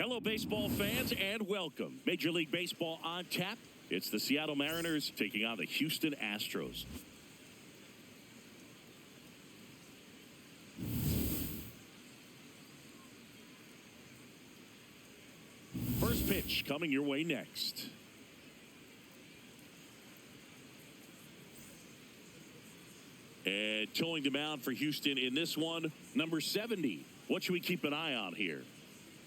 Hello, baseball fans, and welcome. Major League Baseball on tap. It's the Seattle Mariners taking on the Houston Astros. First pitch coming your way next. And towing the mound for Houston in this one, number 70. What should we keep an eye on here?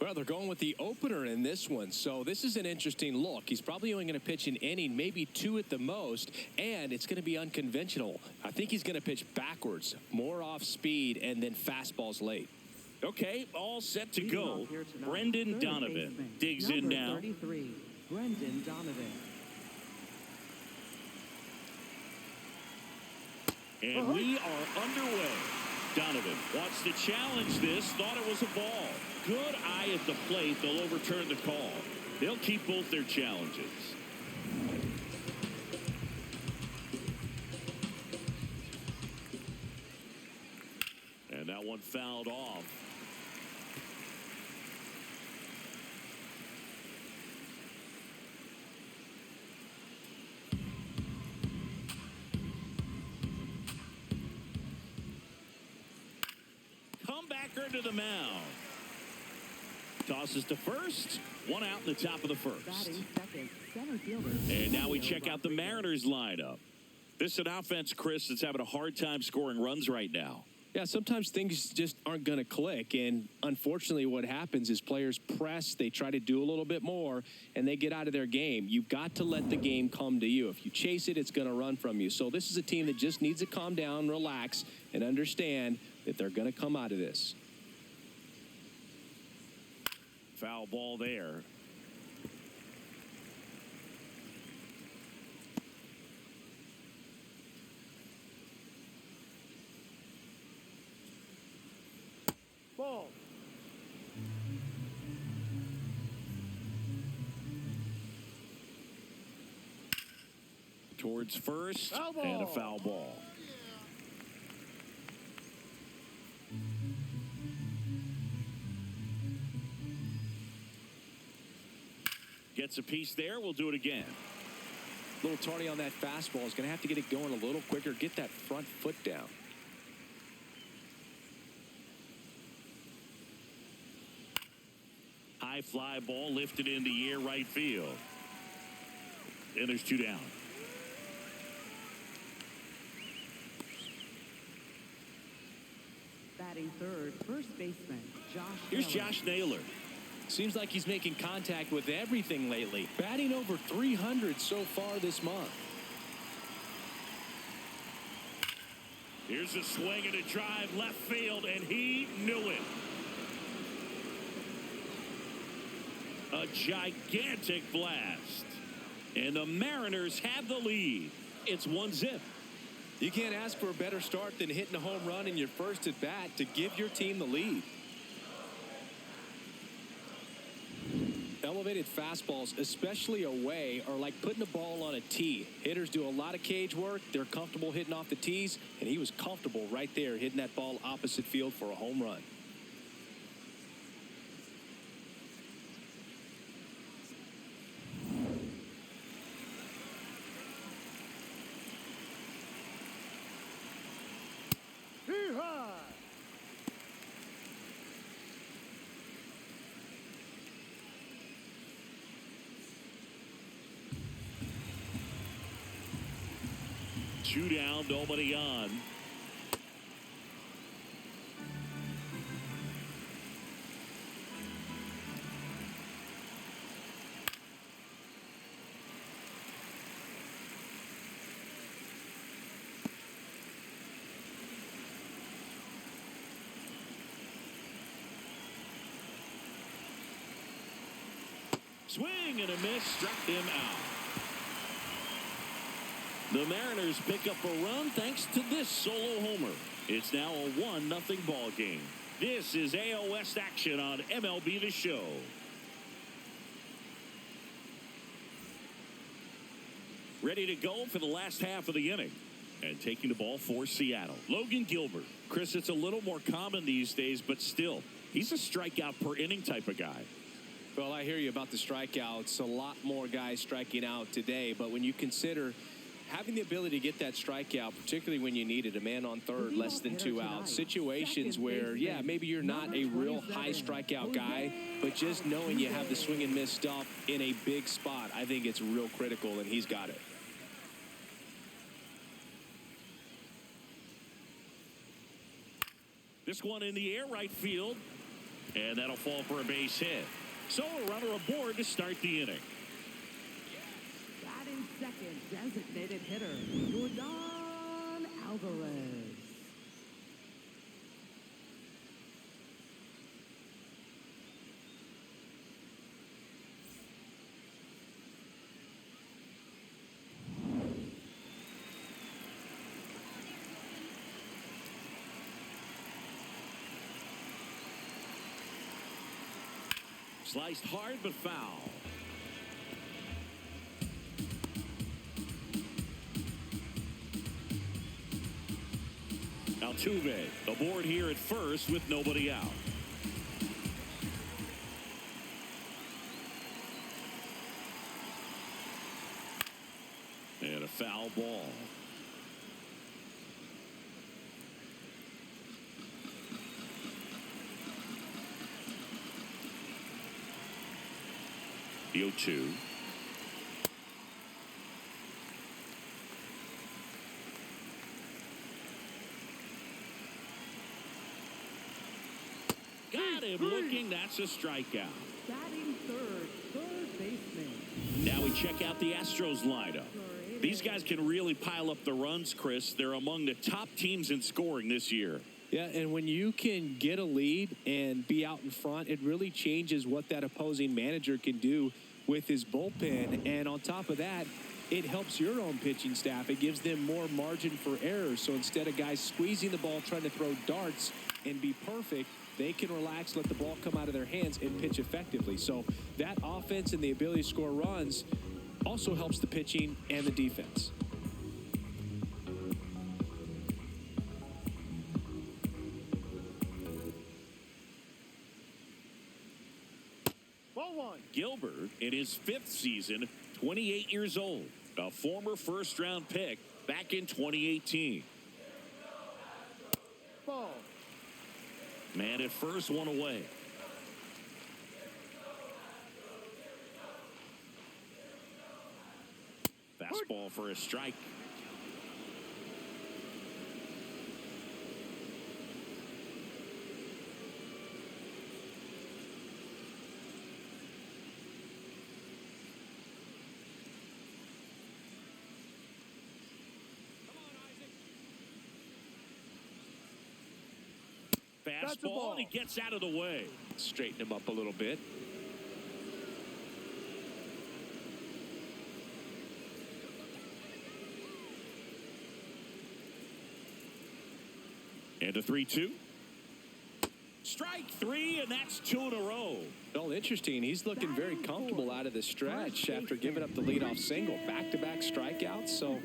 Well, they're going with the opener in this one, so this is an interesting look. He's probably only going to pitch an inning, maybe two at the most, and it's going to be unconventional. I think he's going to pitch backwards, more off speed, and then fastballs late. Okay, all set to go. Brendan Donovan digs in now. 33, Brendan Donovan. And we are underway. Donovan wants to challenge this, thought it was a ball. Good eye at the plate. They'll overturn the call. They'll keep both their challenges. And that one fouled off. Comebacker to the mound. Tosses to first. One out in the top of the first. Batting second, center fielder. And now we check out the Mariners lineup. This is an offense, Chris, that's having a hard time scoring runs right now. Yeah, sometimes things just aren't going to click, and unfortunately what happens is players press, they try to do a little bit more, and they get out of their game. You've got to let the game come to you. If you chase it, it's going to run from you. So this is a team that just needs to calm down, relax, and understand that they're going to come out of this. Foul ball there. Ball. Towards first, and a foul ball. Gets a piece there. We'll do it again. A little tardy on that fastball. Is going to have to get it going a little quicker. Get that front foot down. High fly ball lifted in the air right field. And there's two down. Batting third, first baseman, Josh Here's Naylor. Josh Naylor. Seems like he's making contact with everything lately. Batting over 300 so far this month. Here's a swing and a drive left field, and he knew it. A gigantic blast. And the Mariners have the lead. It's 1-0. You can't ask for a better start than hitting a home run in your first at bat to give your team the lead. Elevated fastballs, especially away, are like putting a ball on a tee. Hitters do a lot of cage work. They're comfortable hitting off the tees, and he was comfortable right there hitting that ball opposite field for a home run. Hee-haw! Two down, nobody on. Swing and a miss, struck him out. The Mariners pick up a run thanks to this solo homer. It's now a 1-0 ball game. This is AL West action on MLB The Show. Ready to go for the last half of the inning. And taking the ball for Seattle, Logan Gilbert. Chris, it's a little more common these days, but still, he's a strikeout per inning type of guy. Well, I hear you about the strikeouts. A lot more guys striking out today. But when you consider having the ability to get that strikeout, particularly when you need it, a man on third, less than 2 outs, situations where, yeah, maybe you're not a real high strikeout guy, but just knowing you have the swing and miss stuff in a big spot, I think it's real critical, and he's got it. This one in the air right field, and that'll fall for a base hit. So a runner aboard to start the inning. Batting second, designated hitter, Jordan Alvarez. Sliced hard but foul. Altuve aboard here at first with nobody out. And a foul ball. The 0-2. Got him looking. That's a strikeout. Batting third baseman. Now we check out the Astros lineup. These guys can really pile up the runs, Chris. They're among the top teams in scoring this year. Yeah, and when you can get a lead and be out in front, it really changes what that opposing manager can do with his bullpen. And on top of that, it helps your own pitching staff. It gives them more margin for error. So instead of guys squeezing the ball, trying to throw darts and be perfect, they can relax, let the ball come out of their hands, and pitch effectively. So that offense and the ability to score runs also helps the pitching and the defense. Ball one. Gilbert, in his 5th season, 28 years old, a former first-round pick back in 2018. Ball. Man at first, one away. Fastball for a strike. Fastball, and he gets out of the way. Straighten him up a little bit. And a 3-2. Strike 3, and that's 2 in a row. Well, interesting. He's looking very comfortable out of the stretch after giving up the leadoff single. Back-to-back strikeouts, so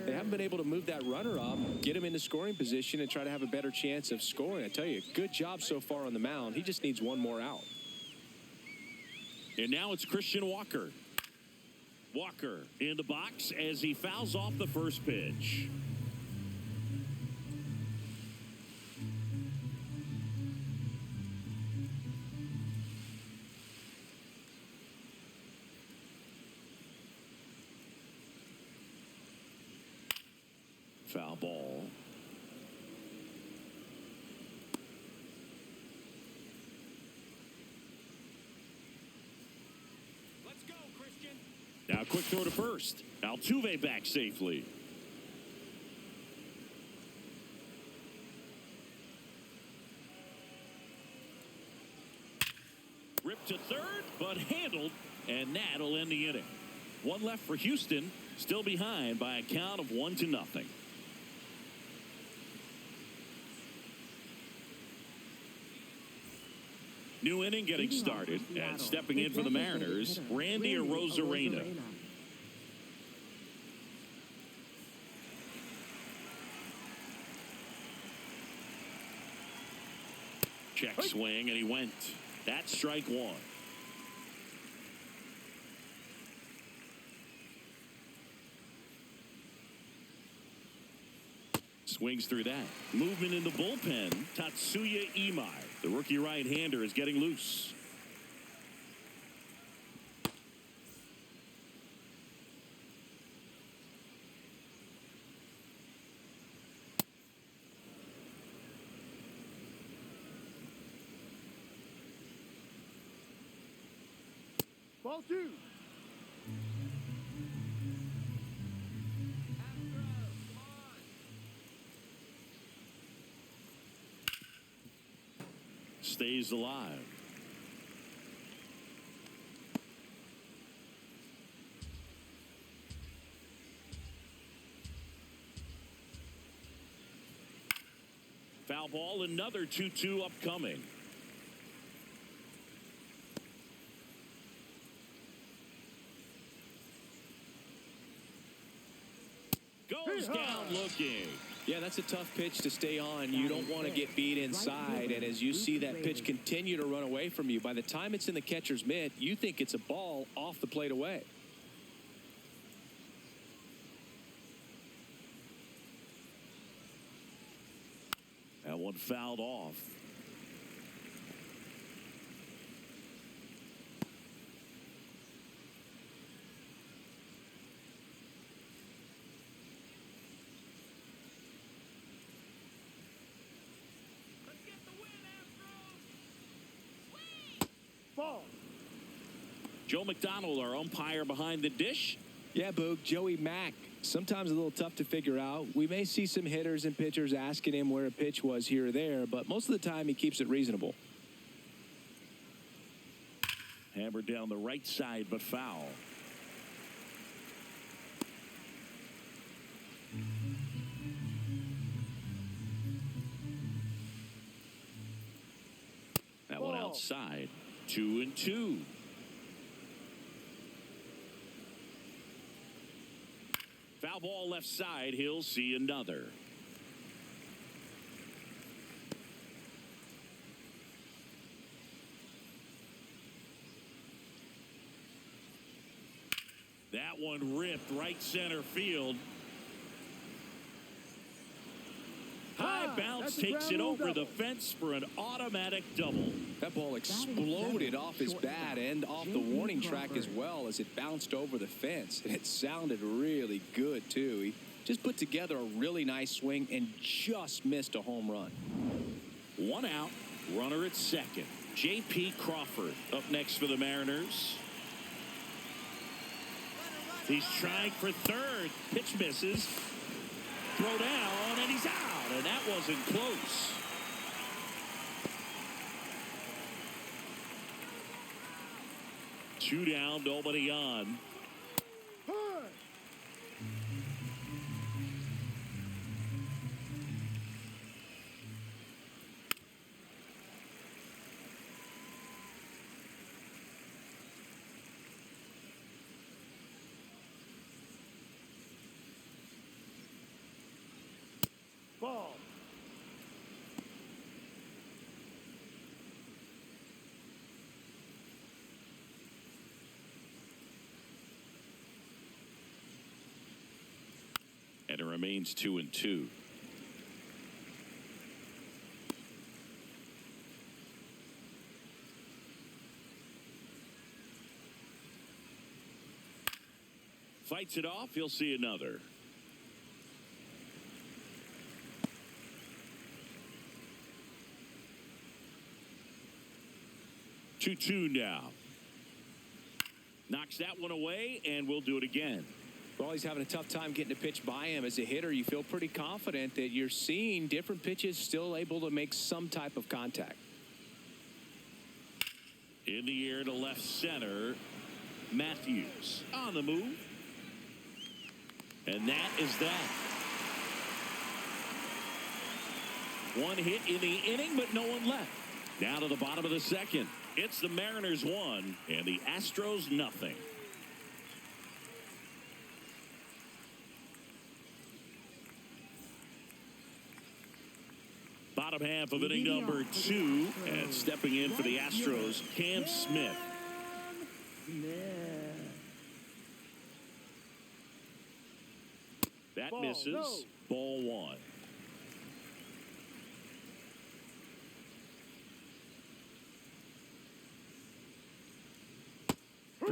they haven't been able to move that runner up, get him into scoring position, and try to have a better chance of scoring. I tell you, good job so far on the mound. He just needs one more out. And now it's Christian Walker. Walker in the box as he fouls off the first pitch. Foul ball. Let's go, Christian. Now quick throw to first. Altuve back safely. Ripped to third, but handled, and that'll end the inning. One left for Houston, still behind by a count of 1-0. New inning getting started, and stepping in for the Mariners, Randy Arozarena. Check swing, and he went. That's strike 1. Swings through that. Movement in the bullpen. Tatsuya Imai. The rookie right-hander is getting loose. Ball 2. Stays alive. Foul ball, another 2-2 upcoming. Goes down looking. Yeah, that's a tough pitch to stay on. You don't want to get beat inside, and as you see that pitch continue to run away from you, by the time it's in the catcher's mitt, you think it's a ball off the plate away. That one fouled off. Ball. Joe McDonald, our umpire behind the dish. Yeah, Boog, Joey Mack, sometimes a little tough to figure out. We may see some hitters and pitchers asking him where a pitch was here or there, but most of the time he keeps it reasonable. Hammered down the right side, but foul. That one outside. 2-2. Foul ball left side. He'll see another. That one ripped right center field. High bounce takes it over the fence for an automatic double. That ball exploded off his bat and off the warning track as well as it bounced over the fence. And it sounded really good, too. He just put together a really nice swing and just missed a home run. One out, runner at second. J.P. Crawford up next for the Mariners. He's trying for third. Pitch misses. Throw down, and he's out. And that wasn't close. Two down, nobody on. Ball. And it remains 2-2. Fights it off. He'll see another. Two now. Knocks that one away, and we'll do it again. Well, he's having a tough time getting a pitch by him. As a hitter, you feel pretty confident that you're seeing different pitches still able to make some type of contact. In the air to left center. Matthews on the move. And that is that. One hit in the inning, but no one left. Down to the bottom of the second. It's the Mariners 1 and the Astros nothing. Bottom half of inning number 2, and stepping in for the Astros, Cam Smith. That misses. Ball 1.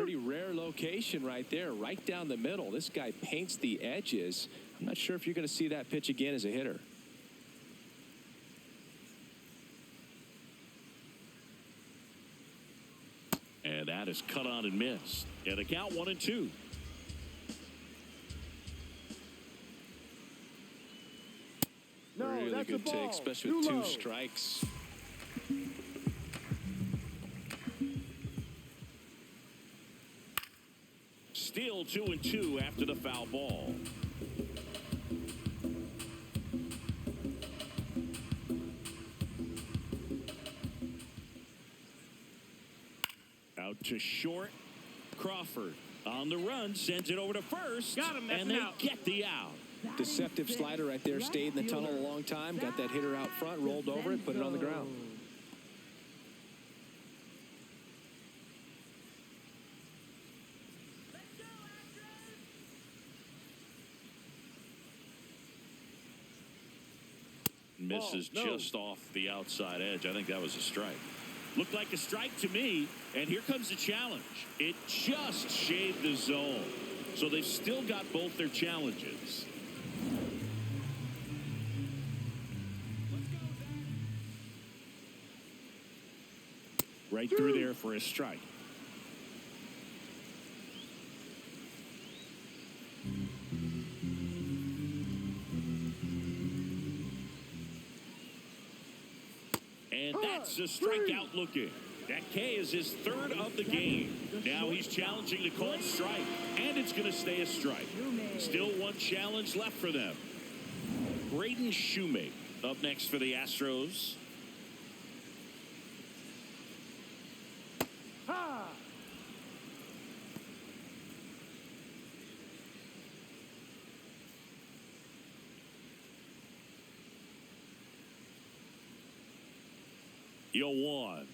pretty rare location right there, right down the middle. This guy paints the edges. I'm not sure if you're going to see that pitch again as a hitter. And that is cut on and missed. And the count 1-2. No, Really that's good a ball. take, especially Too with 2 low. strikes. Still 2-2 after the foul ball. Out to short. Crawford on the run, sends it over to first. Got him, that's and an they out. get the out. Deceptive slider right there. Stayed in the tunnel a long time. Got that hitter out front, rolled over it, put it on the ground. Misses no. just off the outside edge. I think that was a strike. Looked like a strike to me, and here comes the challenge. It just shaved the zone. So they've still got both their challenges. Right through there for a strike. And that's a strikeout looking. That K is his third of the game. Now he's challenging the called strike, and it's going to stay a strike. Still one challenge left for them. Braden Shoemake up next for the Astros. Ha! Yo one.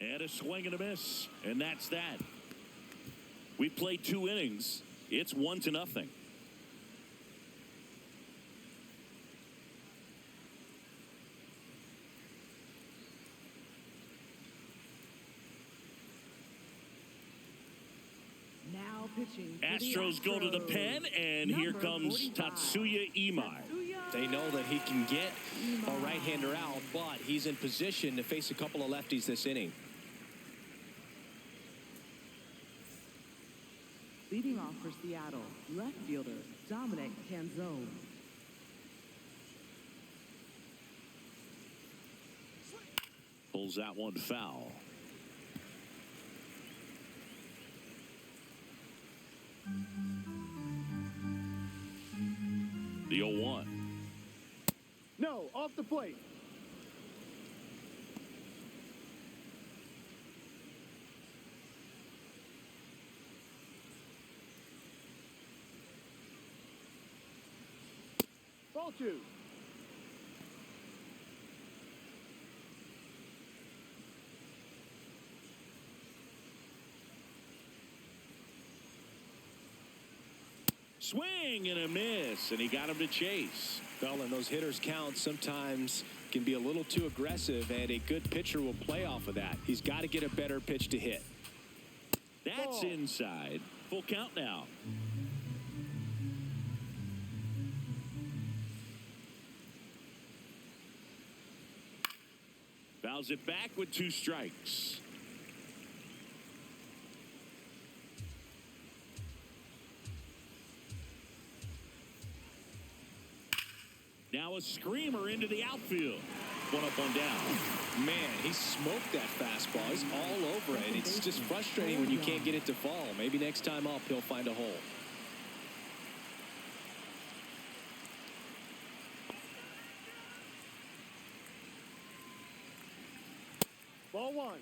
And a swing and a miss. And that's that. We played 2 innings. It's 1-0. Now pitching. Astros go to the pen, and here comes Tatsuya Imai. They know that he can get a right-hander out, but he's in position to face a couple of lefties this inning. Leading off for Seattle, left fielder Dominic Canzone. Pulls that one foul. The 0-1. No, off the plate. Ball 2. Swing and a miss, and he got him to chase. Well, and those hitters count sometimes can be a little too aggressive, and a good pitcher will play off of that. He's got to get a better pitch to hit. That's Ball. inside. Full count now. Fouls it back with 2 strikes. Now a screamer into the outfield. 1 up, 1 down. Man, he smoked that fastball. He's all over it. It's just frustrating when you can't get it to fall. Maybe next time up, he'll find a hole. Ball 1.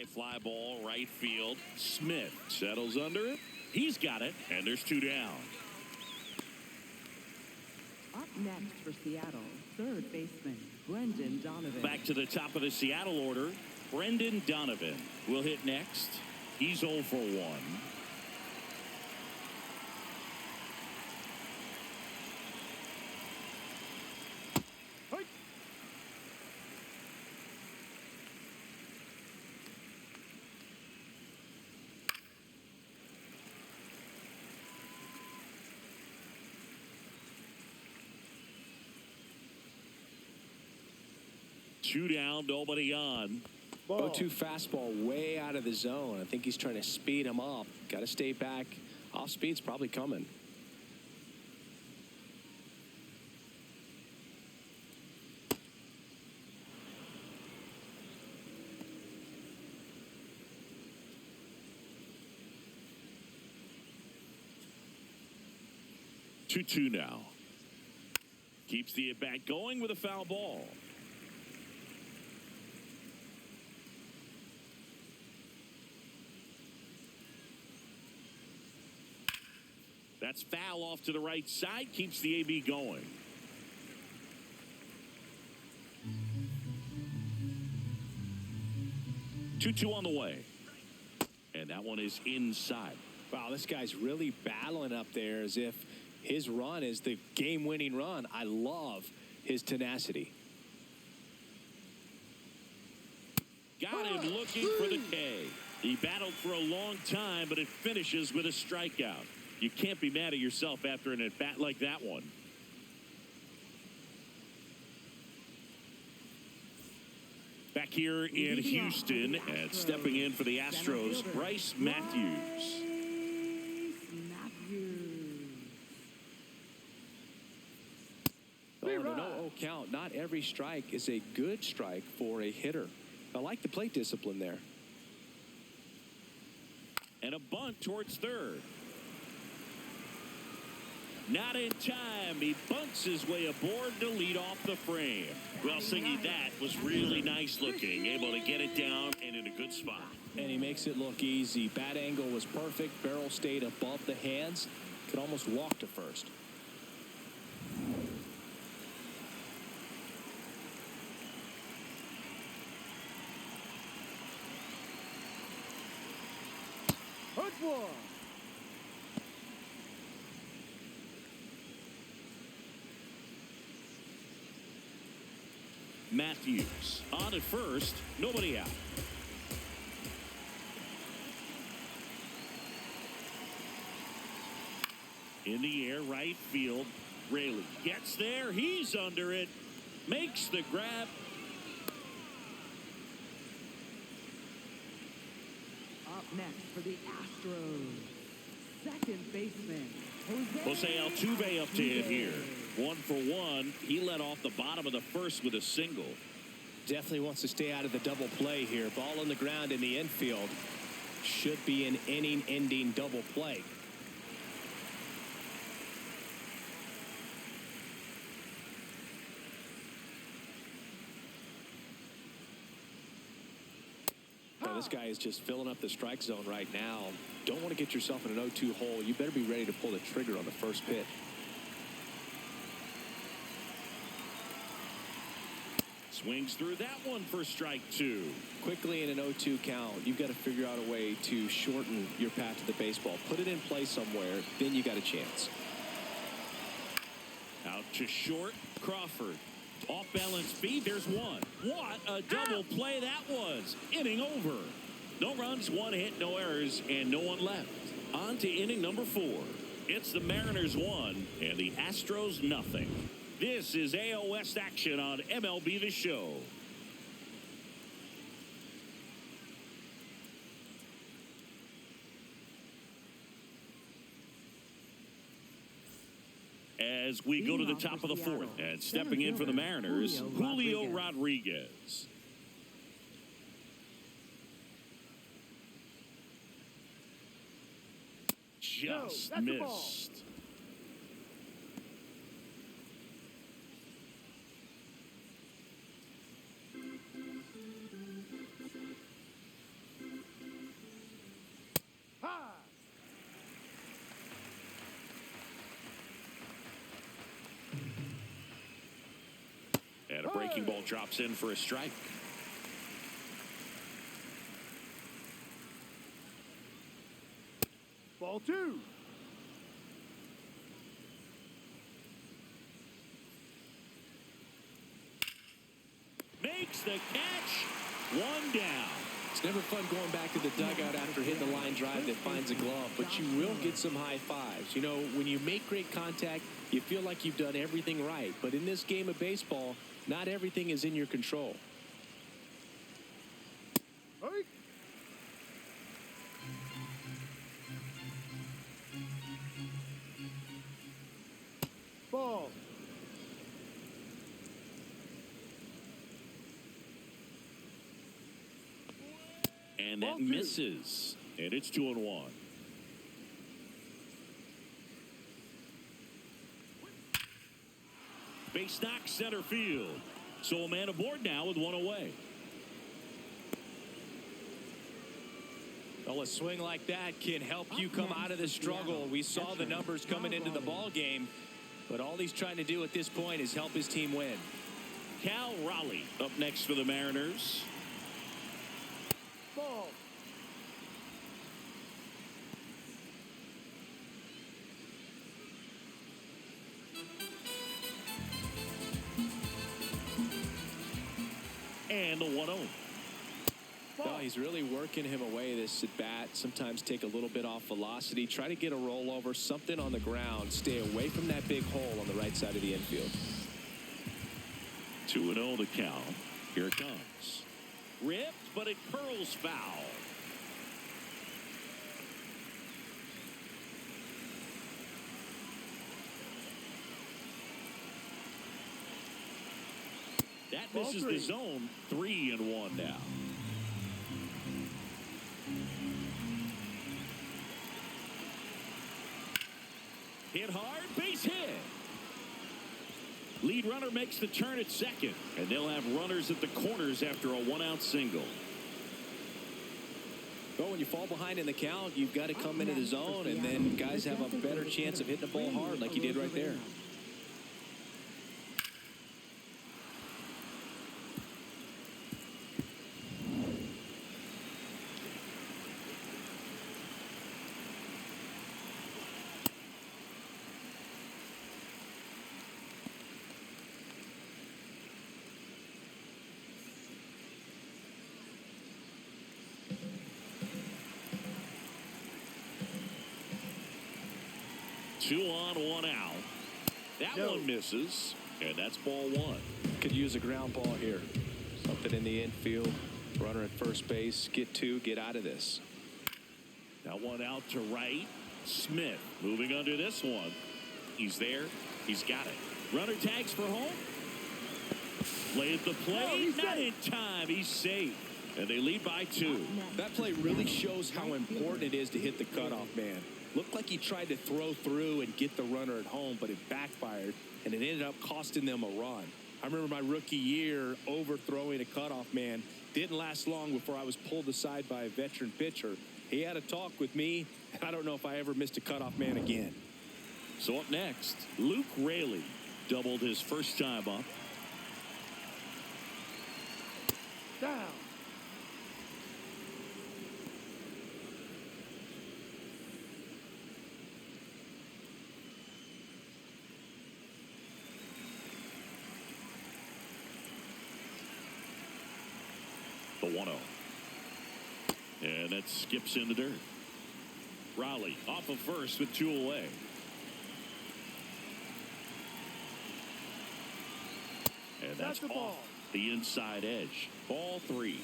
High fly ball, right field. Smith settles under it. He's got it, and there's 2 down. Up next for Seattle, third baseman, Brendan Donovan. Back to the top of the Seattle order, Brendan Donovan will hit next. He's 0 for 1. Hey. Two down, nobody on. Ball. 0-2 fastball way out of the zone. I think he's trying to speed him up. Got to stay back. Off speed's probably coming. Two now. Keeps the at-bat going with a foul ball. That's foul off to the right side. Keeps the AB going. Two on the way. And that one is inside. Wow, this guy's really battling up there as if his run is the game-winning run. I love his tenacity. Got him looking for the K. He battled for a long time, but it finishes with a strikeout. You can't be mad at yourself after an at-bat like that one. Back here in Houston and stepping in for the Astros, Bryce Matthews. Oh, the no-0 count. Not every strike is a good strike for a hitter. I like the plate discipline there. And a bunt towards third. Not in time. He bunts his way aboard to lead off the frame. Well, Singy, that was really nice looking. Able to get it down and in a good spot. And he makes it look easy. Bat angle was perfect. Barrel stayed above the hands. Could almost walk to first. Hurt one. Matthews on at first. Nobody out. In the air, right field. Rayleigh gets there. He's under it. Makes the grab. Up next for the Astros, second baseman, Jose Altuve up to hit here. 1 for 1. He led off the bottom of the first with a single. Definitely wants to stay out of the double play here. Ball on the ground in the infield. Should be an inning-ending double play. Now, this guy is just filling up the strike zone right now. Don't want to get yourself in an 0-2 hole. You better be ready to pull the trigger on the first pitch. Swings through that one for strike 2. Quickly in an 0-2 count, you've got to figure out a way to shorten your path to the baseball. Put it in play somewhere, then you got a chance. Out to short, Crawford. Off balance speed, there's one. What a double play that was. Inning over. No runs, 1 hit, no errors, and no one left. On to inning number 4. It's the Mariners 1 and the Astros nothing. This is AL West action on MLB The Show. As we go to the top of the 4th, and stepping in for the Mariners, Julio Rodriguez. Just missed. breaking ball drops in for a strike. Ball 2. Makes the catch. One down. It's never fun going back to the dugout after hitting the line drive that finds a glove, but you will get some high fives. You know, when you make great contact, you feel like you've done everything right. But in this game of baseball, not everything is in your control. Hike. Ball. And that misses. And it's 2-1. Base knock center field. So a man aboard now with one away. Well, a swing like that can help you come out of the struggle. We saw the numbers coming into the ball game, but all he's trying to do at this point is help his team win. Cal Raleigh up next for the Mariners. Ball. And the 1-0. No, he's really working him away this at bat. Sometimes take a little bit off velocity. Try to get a rollover, something on the ground. Stay away from that big hole on the right side of the infield. 2-0 to count. Here it comes. Ripped, but it curls foul. That misses the zone. 3-1 now. Hit hard, base hit. Lead runner makes the turn at second, and they'll have runners at the corners after a 1-out single. Well, when you fall behind in the count, you've got to come into the zone, and then guys have a better chance of hitting the ball hard like you did right there. Two on, one out. That one misses, and that's ball 1. Could use a ground ball here. Something in the infield. Runner at first base. Get 2. Get out of this. Now one out to right. Smith moving under this one. He's there. He's got it. Runner tags for home. Play at the plate. Not in time. He's safe. And they lead by 2. That play really shows how important it is to hit the cutoff man. Looked like he tried to throw through and get the runner at home, but it backfired, and it ended up costing them a run. I remember my rookie year overthrowing a cutoff man. Didn't last long before I was pulled aside by a veteran pitcher. He had a talk with me, and I don't know if I ever missed a cutoff man again. So up next, Luke Raley doubled his first time up. Down. The 1-0. And that skips in the dirt. Raleigh off of first with 2 away. And that's the off ball. the inside edge. Ball 3.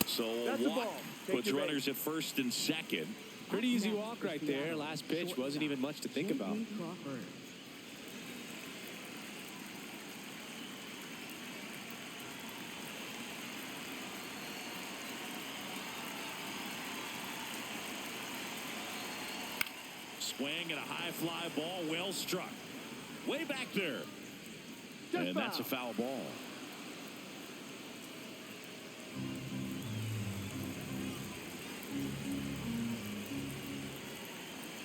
So a That's the walk ball. Take puts your runners at first and second. Pretty easy walk right there. Last pitch wasn't even much to think about. Crawford. Swing and a high fly ball, well struck. Way back there. And that's a foul ball.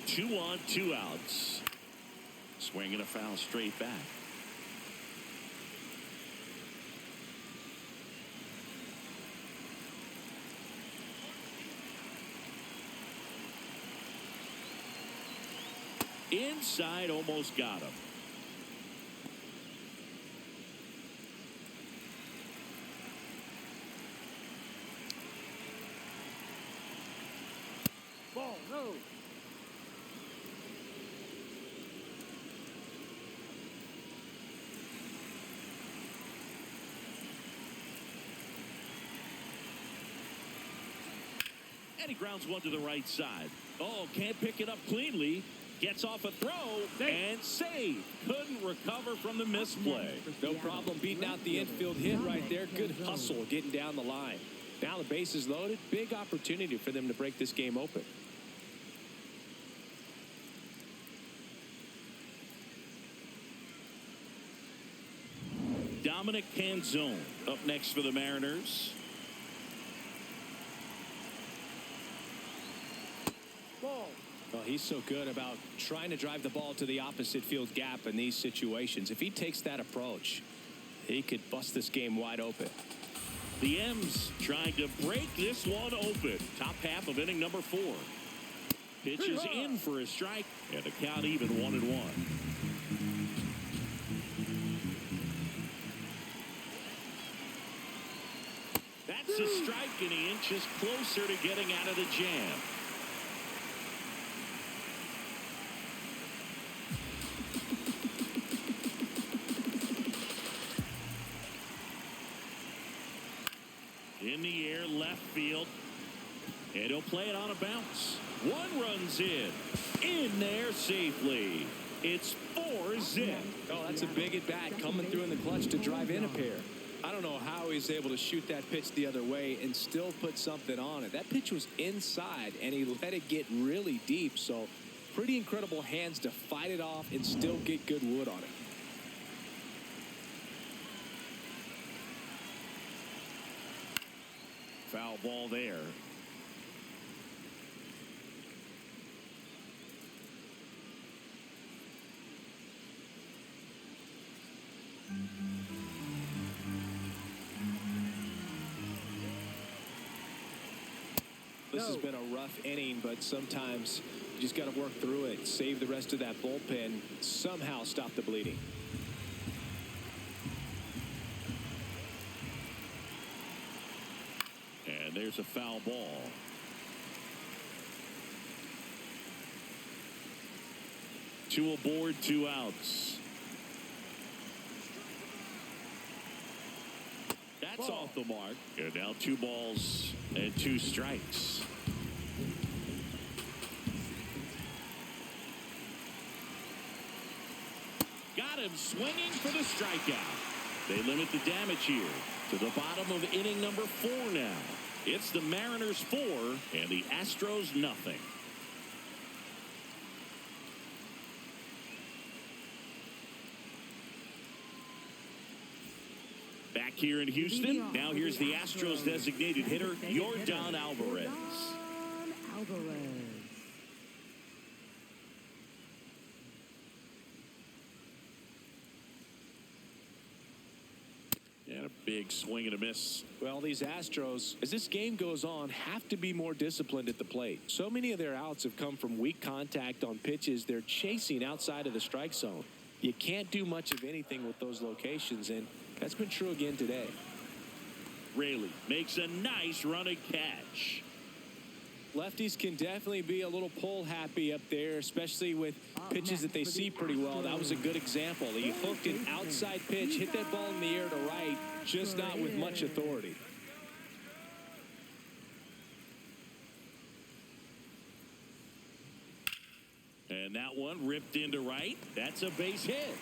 2 on, 2 outs. Swinging a foul straight back. Inside, almost got him. Ball, no. And he grounds one to the right side. Oh, can't pick it up cleanly. Gets off a throw and save. Couldn't recover from the misplay. No problem beating out the infield hit right there. Good hustle getting down the line. Now the base is loaded. Big opportunity for them to break this game open. Dominic Canzone up next for the Mariners. Ball. Well, he's so good about trying to drive the ball to the opposite field gap in these situations. If he takes that approach, he could bust this game wide open. The M's trying to break this one open. Top half of inning number 4. Pitch is in for a strike, and the count even 1-1. That's a strike, and he inches closer to getting out of the jam. In the air, left field. And he'll play it on a bounce. 1 runs in there safely. It's 4-zip. Oh, that's a big at bat coming through in the clutch to drive in a pair. I don't know how he's able to shoot that pitch the other way and still put something on it. That pitch was inside, and he let it get really deep. So pretty incredible hands to fight it off and still get good wood on it. Foul ball there. This has been a rough inning, but sometimes you just got to work through it, save the rest of that bullpen, somehow stop the bleeding. And there's a foul ball. Two aboard, 2 outs. That's off the mark. And now 2 balls and 2 strikes. Got him swinging for the strikeout. They limit the damage here to the bottom of inning number 4 now. It's the Mariners 4 and the Astros nothing. Back here in Houston, now here's the Astros designated hitter, Yordan Alvarez. And a big swing and a miss. Well, these Astros, as this game goes on, have to be more disciplined at the plate. So many of their outs have come from weak contact on pitches they're chasing outside of the strike zone. You can't do much of anything with those locations, and that's been true again today. Raley makes a nice running catch. Lefties can definitely be a little pull happy up there, especially with pitches that they see pretty well. That was a good example. He hooked an outside pitch, hit that ball in the air to right, just not with much authority. And that one ripped into right. That's a base hit.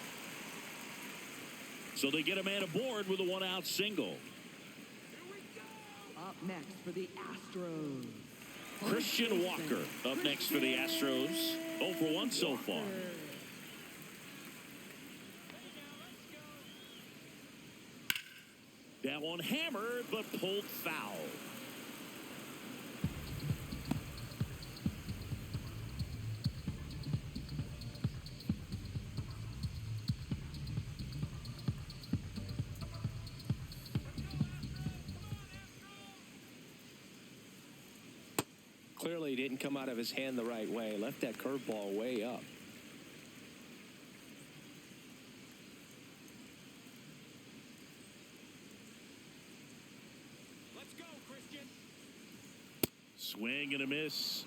So they get a man aboard with a 1-out single. Up next for the Astros. Christian Walker up next for the Astros. 0 for 1 so far. That one hammered but pulled foul. Unfortunately, didn't come out of his hand the right way. Left that curveball way up. Let's go, Christian. Swing and a miss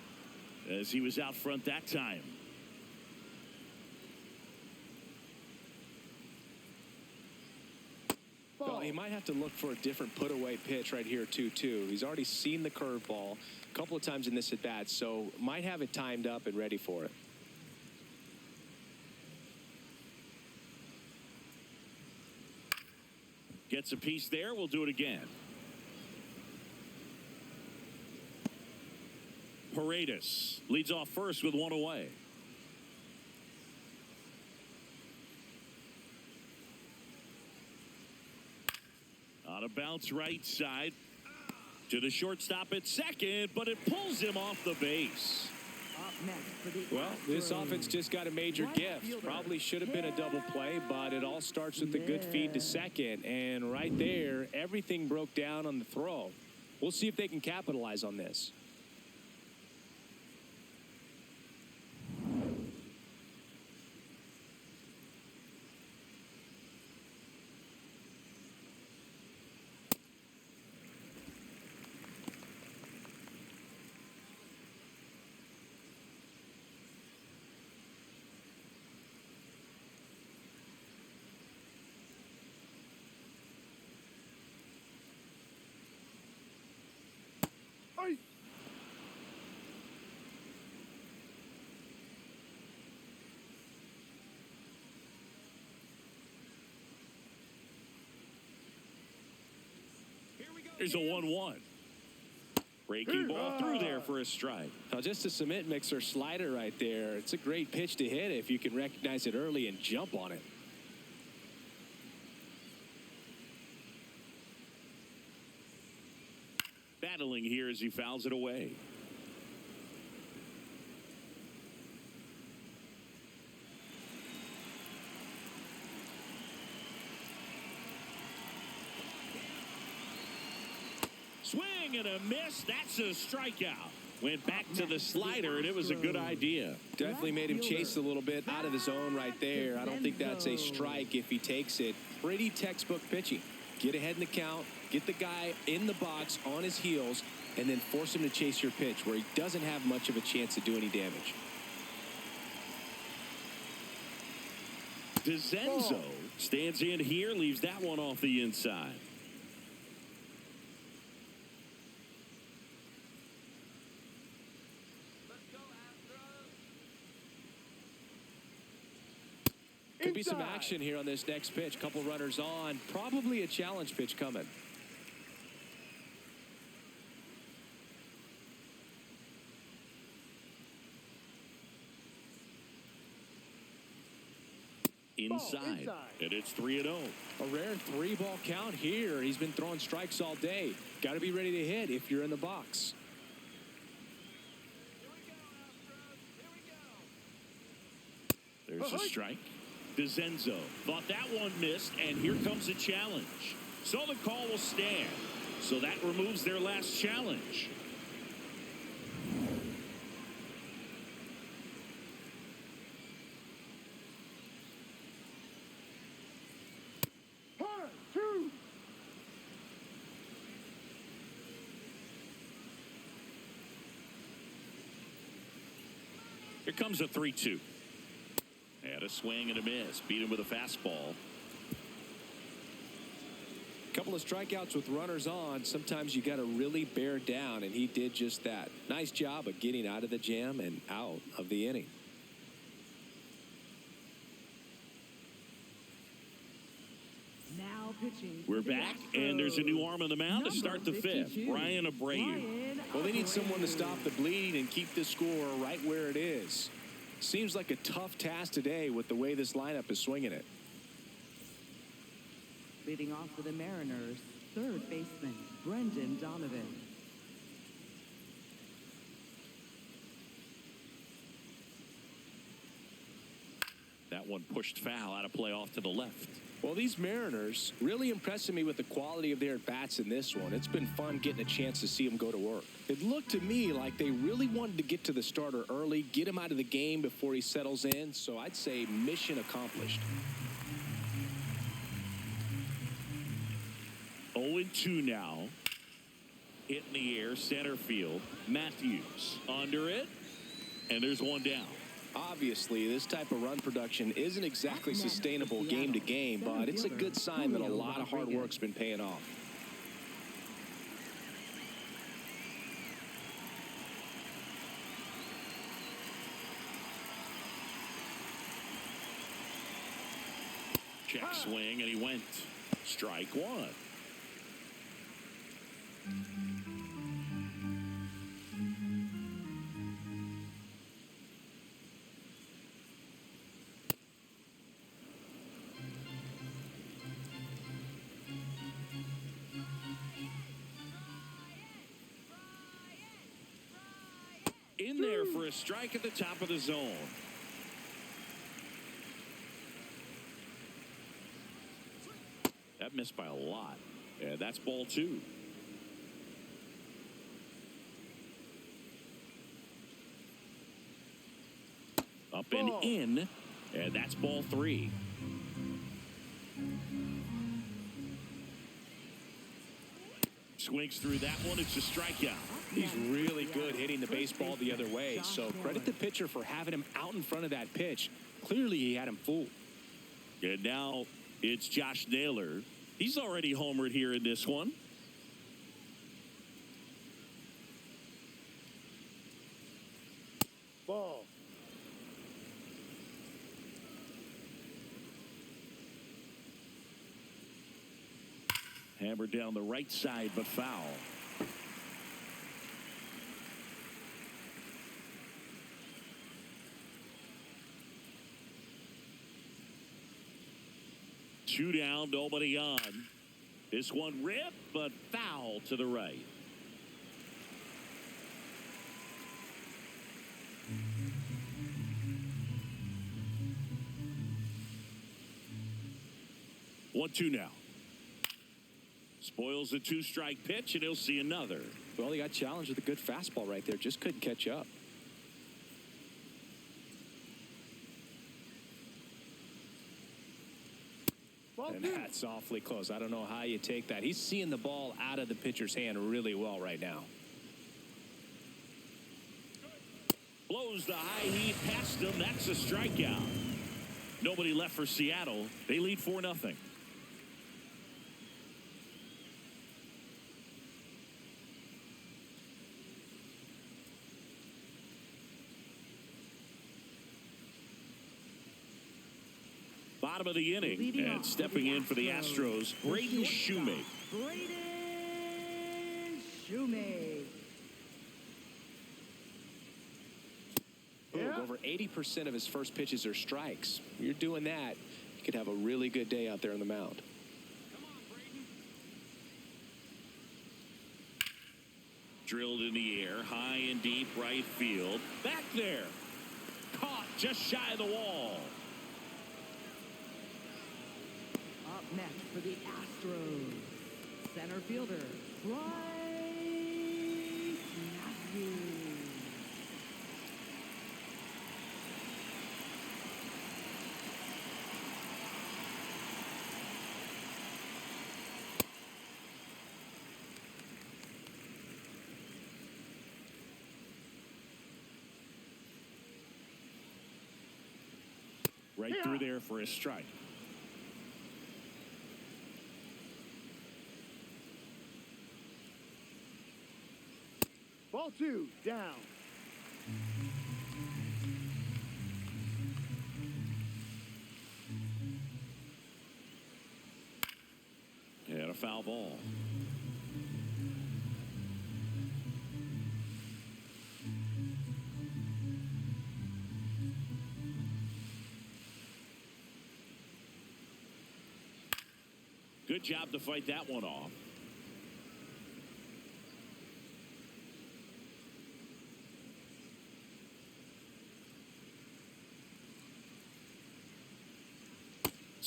as he was out front that time. Well, he might have to look for a different put-away pitch right here, 2-2. He's already seen the curveball a couple of times in this at-bat, so might have it timed up and ready for it. Gets a piece there. We'll do it again. Paredes leads off first with one away. On a bounce right side to the shortstop at second, but it pulls him off the base. Up next for the Well, this Astros. offense just got a major Right gift. fielder. Probably should have been a double play, but it all starts with the good feed to second. And right there, everything broke down on the throw. We'll see if they can capitalize on this. Hey. Here's a 1-1. Breaking ball through there for a strike. Now, just a cement mixer slider right there. It's a great pitch to hit if you can recognize it early and jump on it. Battling here as he fouls it away. Swing and a miss. That's a strikeout. Went back to the slider, and it was a good idea. Definitely made him chase a little bit out of the zone right there. I don't think that's a strike if he takes it. Pretty textbook pitching. Get ahead in the count, get the guy in the box on his heels, and then force him to chase your pitch where he doesn't have much of a chance to do any damage. DeZenzo stands in here, leaves that one off the inside. Could be some action here on this next pitch. Couple runners on. Probably a challenge pitch coming. Inside. And it's 3-0. A rare 3-ball count here. He's been throwing strikes all day. Got to be ready to hit if you're in the box. There's a strike. DeZenzo thought that one missed, and here comes a challenge. So the call will stand. So that removes their last challenge. Here comes a 3-2. Had a swing and a miss. Beat him with a fastball. Couple of strikeouts with runners on. Sometimes you got to really bear down, and he did just that. Nice job of getting out of the jam and out of the inning. Now pitching. We're back, and there's a new arm on the mound to start the fifth. Brian Abreu. Well, they need someone to stop the bleeding and keep the score right where it is. Seems like a tough task today with the way this lineup is swinging it. Leading off for the Mariners, third baseman Brendan Donovan. That one pushed foul out of play off to the left. Well, these Mariners really impressing me with the quality of their at-bats in this one. It's been fun getting a chance to see them go to work. It looked to me like they really wanted to get to the starter early, get him out of the game before he settles in, so I'd say mission accomplished. 0-2 now. Hit in the air, center field. Matthews under it, and there's one down. Obviously, this type of run production isn't exactly sustainable game to game, but it's a good sign that a lot of hard work's been paying off. Check swing, and he went. Strike one. In there for a strike at the top of the zone. That missed by a lot. Yeah, that's ball two. Up and in, and that's ball three. Swings through that one. It's a strikeout. He's really good hitting the baseball the other way, so credit the pitcher for having him out in front of that pitch. Clearly, he had him fooled. And now it's Josh Naylor. He's already homered here in this one. Ball. Hammered down the right side, but foul. Two down, nobody on. This one ripped, but foul to the right. One, two now. Spoils the two-strike pitch, and he'll see another. Well, he got challenged with a good fastball right there. Just couldn't catch up. And that's awfully close. I don't know how you take that. He's seeing the ball out of the pitcher's hand really well right now. Blows the high heat past him. That's a strikeout. Nobody left for Seattle. They lead 4-0. Bottom of the inning, and stepping in for the Astros, Braden Shoemake. Braden Shoemake. Yeah. Over 80% of his first pitches are strikes. You're doing that, you could have a really good day out there on the mound. Come on, Braden. Drilled in the air, high and deep right field. Back there. Caught just shy of the wall. Up next for the Astros, center fielder, Bryce Matthews. Right through there for a strike. Ball two, down. And a foul ball. Good job to fight that one off.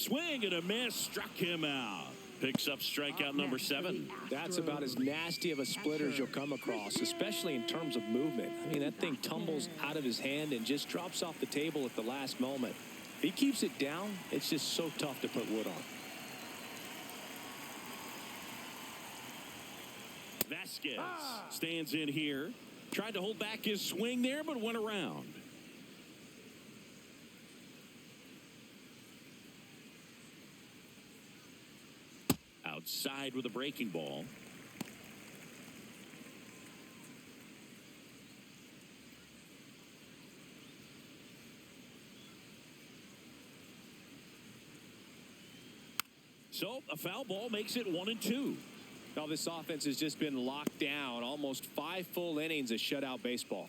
Swing and a miss. Struck him out. Picks up strikeout number 7. That's about as nasty of a splitter as you'll come across, especially in terms of movement. I mean, that thing tumbles out of his hand and just drops off the table at the last moment. If he keeps it down, it's just so tough to put wood on. Vasquez stands in here. Tried to hold back his swing there, but went around. Outside with a breaking ball. So a foul ball makes it 1-2. Now this offense has just been locked down. Almost 5 full innings of shutout baseball.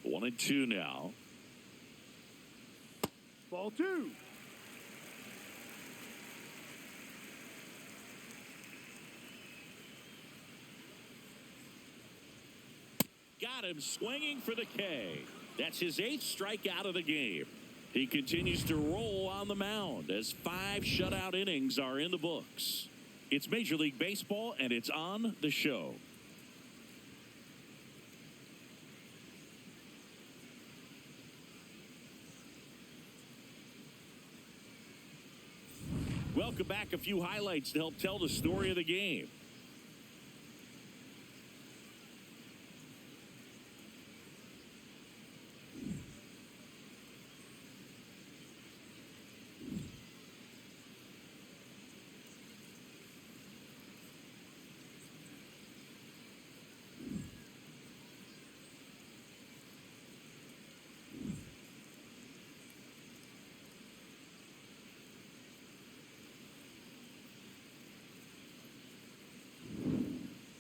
1-2 now. Ball 2. Got him swinging for the K. That's his 8th strikeout of the game. He continues to roll on the mound as 5 shutout innings are in the books. It's Major League Baseball, and it's on the show. Welcome back. A few highlights to help tell the story of the game.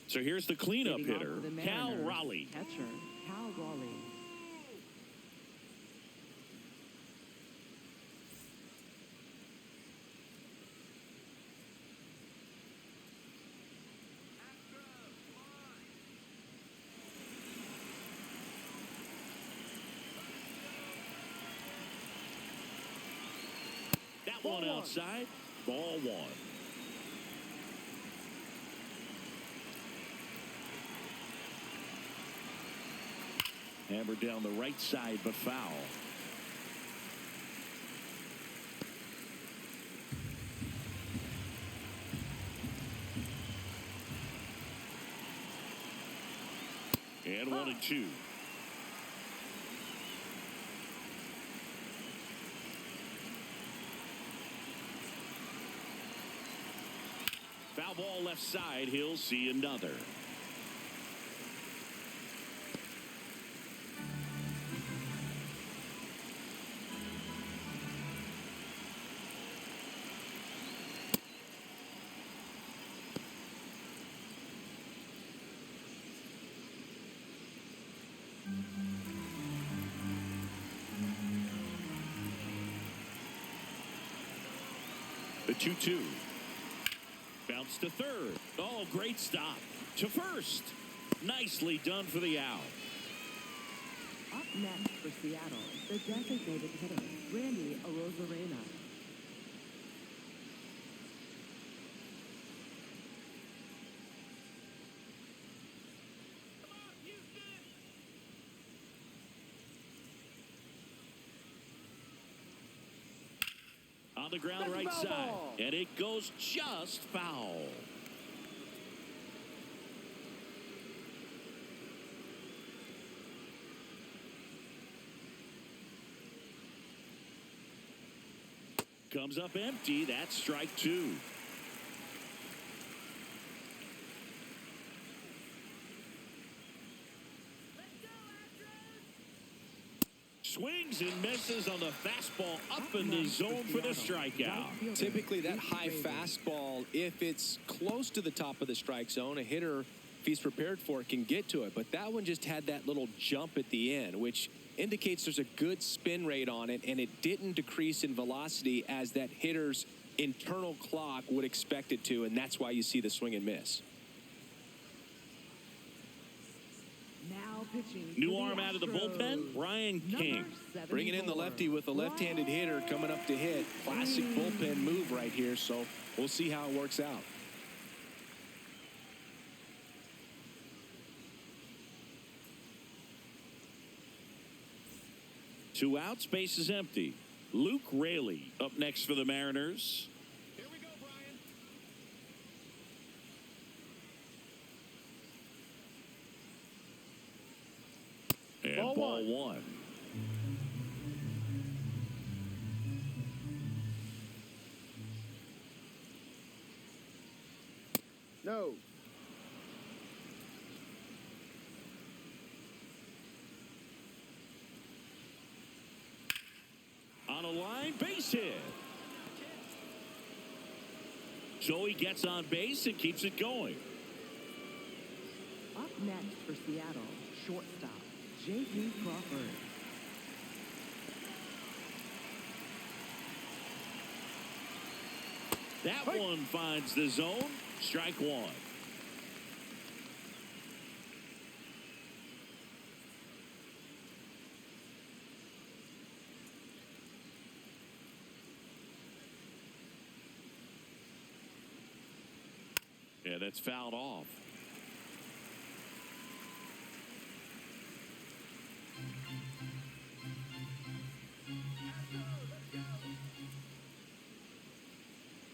So here's the cleanup hitter, Cal Raleigh. Catcher, Cal Raleigh. That one outside, ball 1. Hammered down the right side, but foul. And 1-2. Foul ball left side. He'll see another. The 2-2. Bounce to third. Oh, great stop. To first. Nicely done for the out. Up next for Seattle, the designated hitter, Randy Arozarena. On the ground right side. And it goes just foul. Comes up empty. That's strike 2. Swings and misses on the fastball up in the zone for the strikeout. Typically that high fastball, if it's close to the top of the strike zone, a hitter, if he's prepared for it, can get to it. But that one just had that little jump at the end, which indicates there's a good spin rate on it, and it didn't decrease in velocity as that hitter's internal clock would expect it to, and that's why you see the swing and miss. Now Pitching New for the arm out of the Astros, bullpen, Ryan King. number Bringing in the 74, lefty with a left-handed hitter coming up to hit. Classic bullpen move right here, so we'll see how it works out. Two outs, base is empty. Luke Raley up next for the Mariners. Here we go, Brian. And ball one. No. On a line, base hit. Joey gets on base and keeps it going. Up next for Seattle, shortstop, J.P. Crawford. That one finds the zone. Strike one. Yeah, that's fouled off.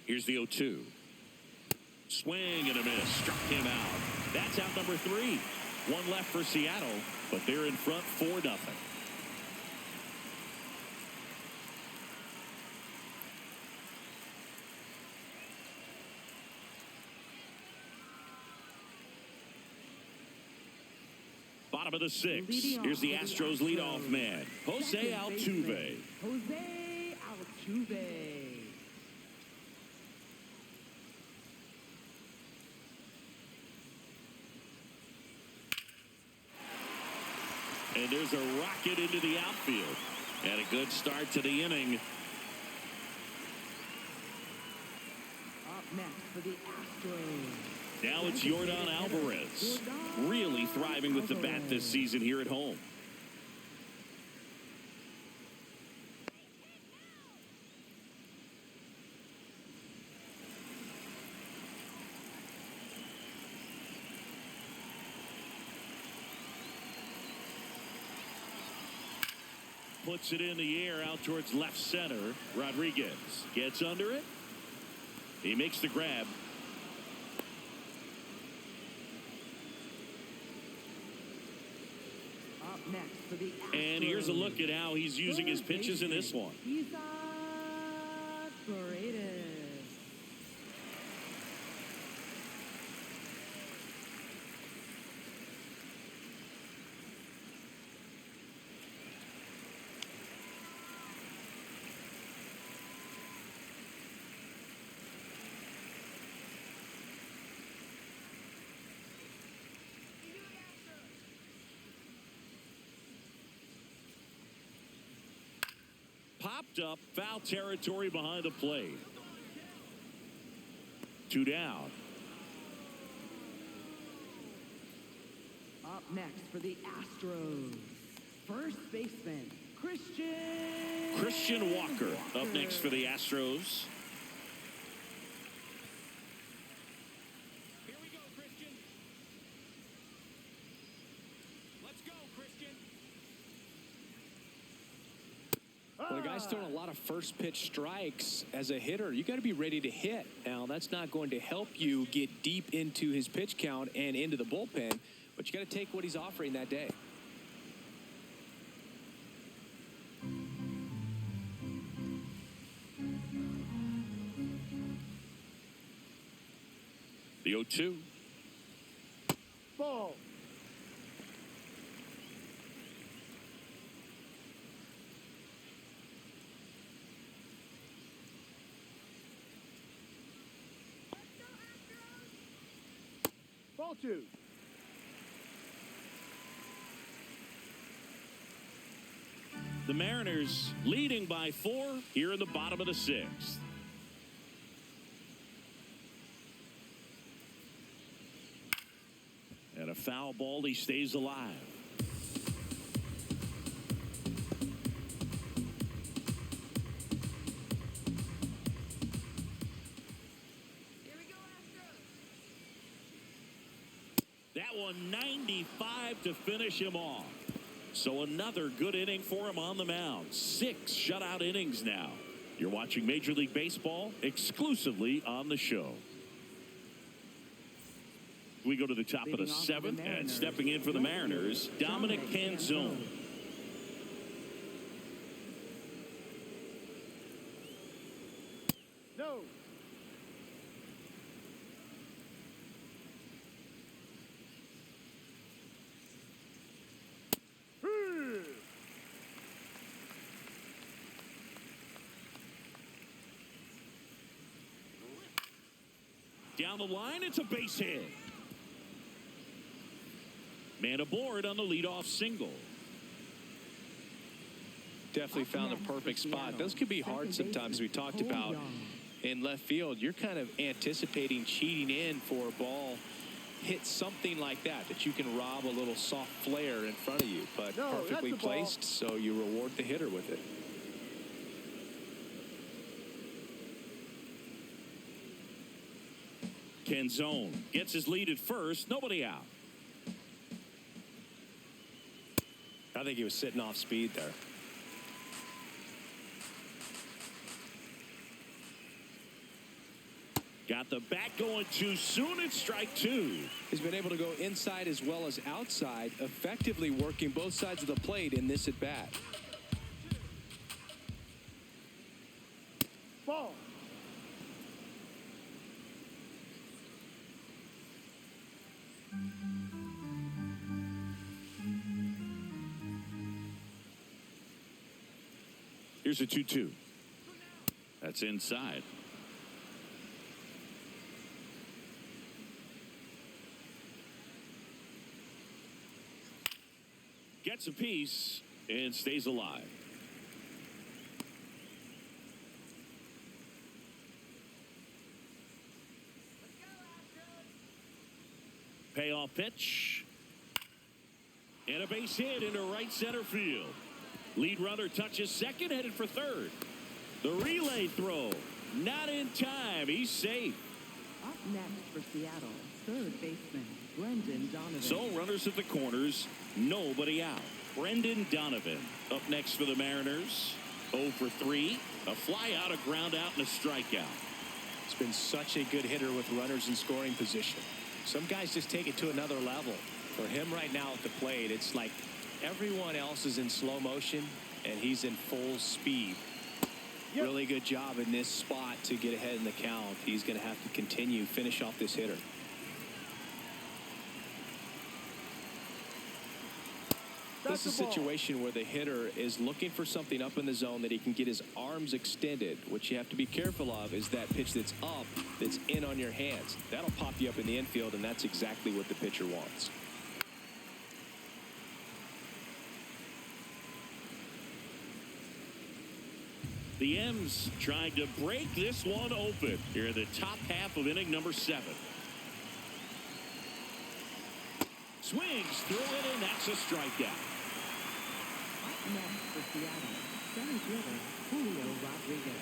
Here's the 0-2. Swing and a miss. Struck him out. That's out number 3. One left for Seattle, but they're in front 4-0. Bottom of the 6th. Here's the Astros leadoff man, Jose Altuve. Jose Altuve. And there's a rocket into the outfield. And a good start to the inning. Up next for the Astros. Now it's Yordan Alvarez. Really thriving with the bat this season here at home. Puts it in the air out towards left center. Rodriguez gets under it. He makes the grab. Up next for the Astros. And here's a look at how he's using his pitches in this one. Popped up, foul territory behind the plate. 2 down. Up next for the Astros, first baseman, Christian Walker up next for the Astros. Here we go, Christian. Let's go, Christian. When a guy's throwing a lot of first pitch strikes as a hitter, you got to be ready to hit. Now, that's not going to help you get deep into his pitch count and into the bullpen, but you got to take what he's offering that day. The 0-2. Ball. Ball 2. The Mariners leading by 4 here in the bottom of the 6th. And a foul ball. He stays alive. That one 95 to finish him off. So another good inning for him on the mound. 6 shutout innings now. You're watching Major League Baseball exclusively on the show. We go to the top of the 7th, and stepping in for the Mariners, Dominic Canzone. No. Down the line, it's a base hit. Man aboard on the leadoff single. Definitely found the perfect spot. Those could be hard sometimes. We talked about in left field, you're kind of anticipating cheating in for a ball. Hit something like that you can rob a little soft flare in front of you, but perfectly placed, so you reward the hitter with it. Canzone gets his lead at first. Nobody out. I think he was sitting off speed there. Got the bat going too soon. It's strike 2. He's been able to go inside as well as outside, effectively working both sides of the plate in this at bat. Ball. Here's a 2-2. That's inside. Gets a piece and stays alive. Payoff pitch. And a base hit into right center field. Lead runner touches second, headed for third. The relay throw, not in time. He's safe. Up next for Seattle, third baseman Brendan Donovan. So runners at the corners, nobody out. Brendan Donovan up next for the Mariners. 0 for 3, a fly out, a ground out, and a strikeout. He's been such a good hitter with runners in scoring position. Some guys just take it to another level. For him right now at the plate, it's like everyone else is in slow motion and he's in full speed. Yep. Really good job in this spot to get ahead in the count. He's going to have to continue, finish off this hitter. This is a situation where the hitter is looking for something up in the zone that he can get his arms extended. What you have to be careful of is that pitch that's up, that's in on your hands. That'll pop you up in the infield, and that's exactly what the pitcher wants. The M's trying to break this one open here in the top half of inning number 7. Swings through it, and that's a strikeout. Up next for Seattle, center fielder Julio Rodriguez.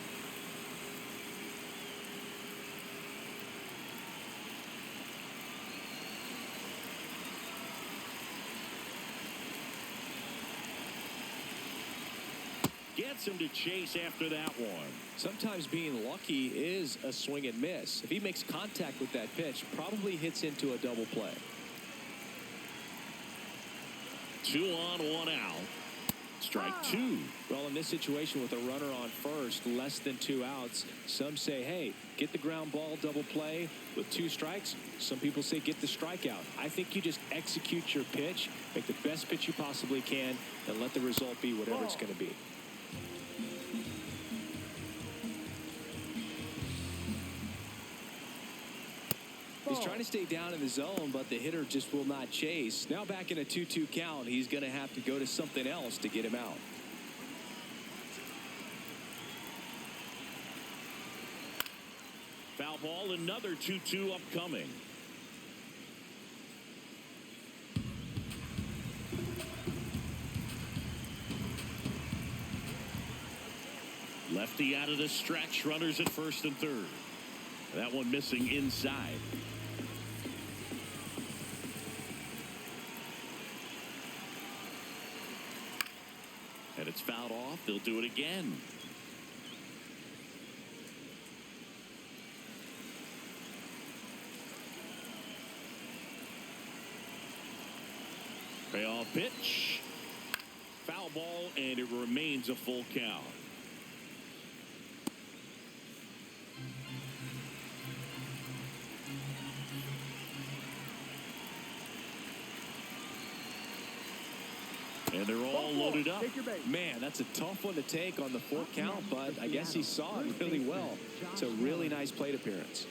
Gets him to chase after that one. Sometimes being lucky is a swing and miss. If he makes contact with that pitch, probably hits into a double play. 2 on, 1 out. Strike 2. Well, in this situation with a runner on first, less than 2 outs, some say, hey, get the ground ball, double play with 2 strikes. Some people say get the strikeout. I think you just execute your pitch, make the best pitch you possibly can, and let the result be whatever it's going to be. He's trying to stay down in the zone, but the hitter just will not chase. Now back in a 2-2 count, he's going to have to go to something else to get him out. Foul ball, another 2-2 upcoming. Lefty out of the stretch, runners at first and third. That one missing inside. It's fouled off. They'll do it again. Payoff pitch. Foul ball, and it remains a full count. And they're all loaded up. Man, that's a tough one to take on the 4 count, but I guess he saw it really well. It's a really nice plate appearance.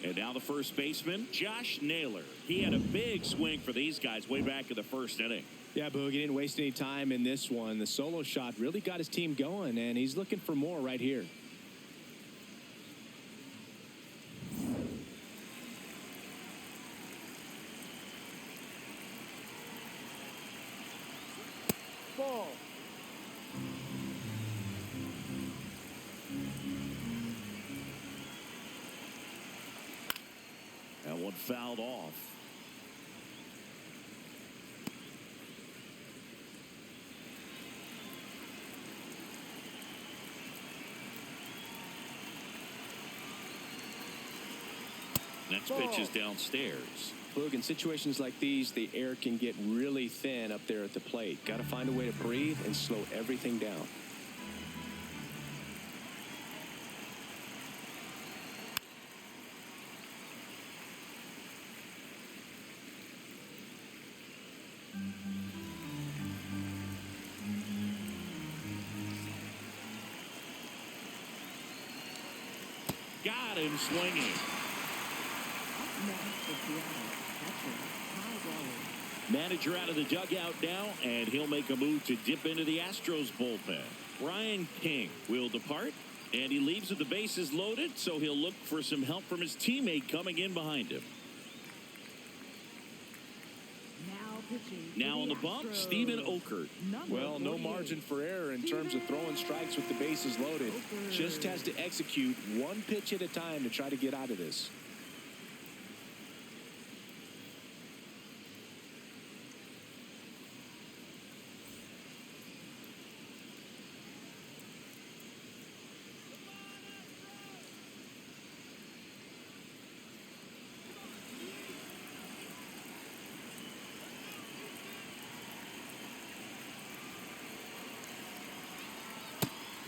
And now the first baseman, Josh Naylor. He had a big swing for these guys way back in the first inning. Yeah, Boog, he didn't waste any time in this one. The solo shot really got his team going, and he's looking for more right here. Ball. That one fouled off. Next pitch is downstairs. Boog, in situations like these, the air can get really thin up there at the plate. Got to find a way to breathe and slow everything down. Got him swinging. Manager out of the dugout now, and he'll make a move to dip into the Astros bullpen. Brian King will depart, and he leaves with the bases loaded, so he'll look for some help from his teammate coming in behind him. Now on the bump, Steven Okert. Well, no margin for error in terms of throwing strikes with the bases loaded. Just has to execute one pitch at a time to try to get out of this.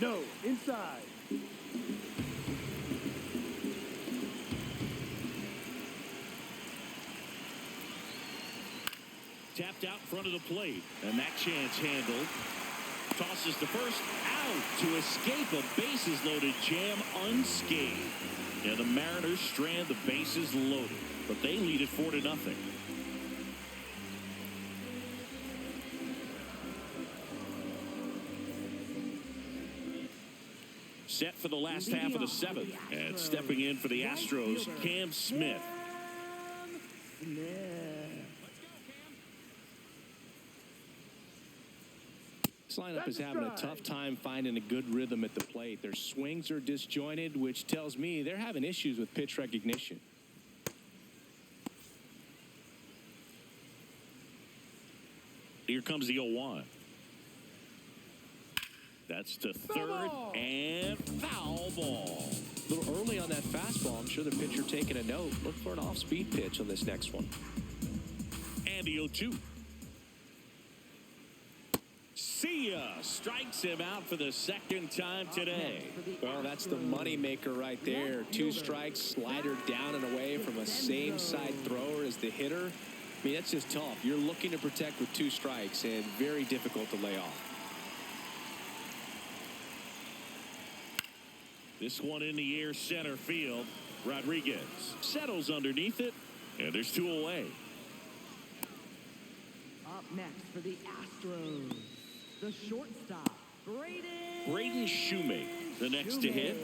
No, inside. Tapped out in front of the plate, and that chance handled. Tosses to first, out to escape a bases loaded jam unscathed. And the Mariners strand the bases loaded, but they lead it 4-0. Set for the last half of the 7th, and stepping in for the Astros, Cam Smith. This lineup is having a tough time finding a good rhythm at the plate. Their swings are disjointed, which tells me they're having issues with pitch recognition. Here comes the 0-1. That's to third and foul ball. A little early on that fastball. I'm sure the pitcher taking a note. Look for an off-speed pitch on this next one. And the 0-2. See ya. Strikes him out for the second time today. Well, that's the money maker right there. 2 strikes, slider down and away from a same side thrower as the hitter. I mean, that's just tough. You're looking to protect with 2 strikes and very difficult to lay off. This one in the air center field. Rodriguez settles underneath it, and there's 2 away. Up next for the Astros, the shortstop, Braden Shoemake, the next to hit.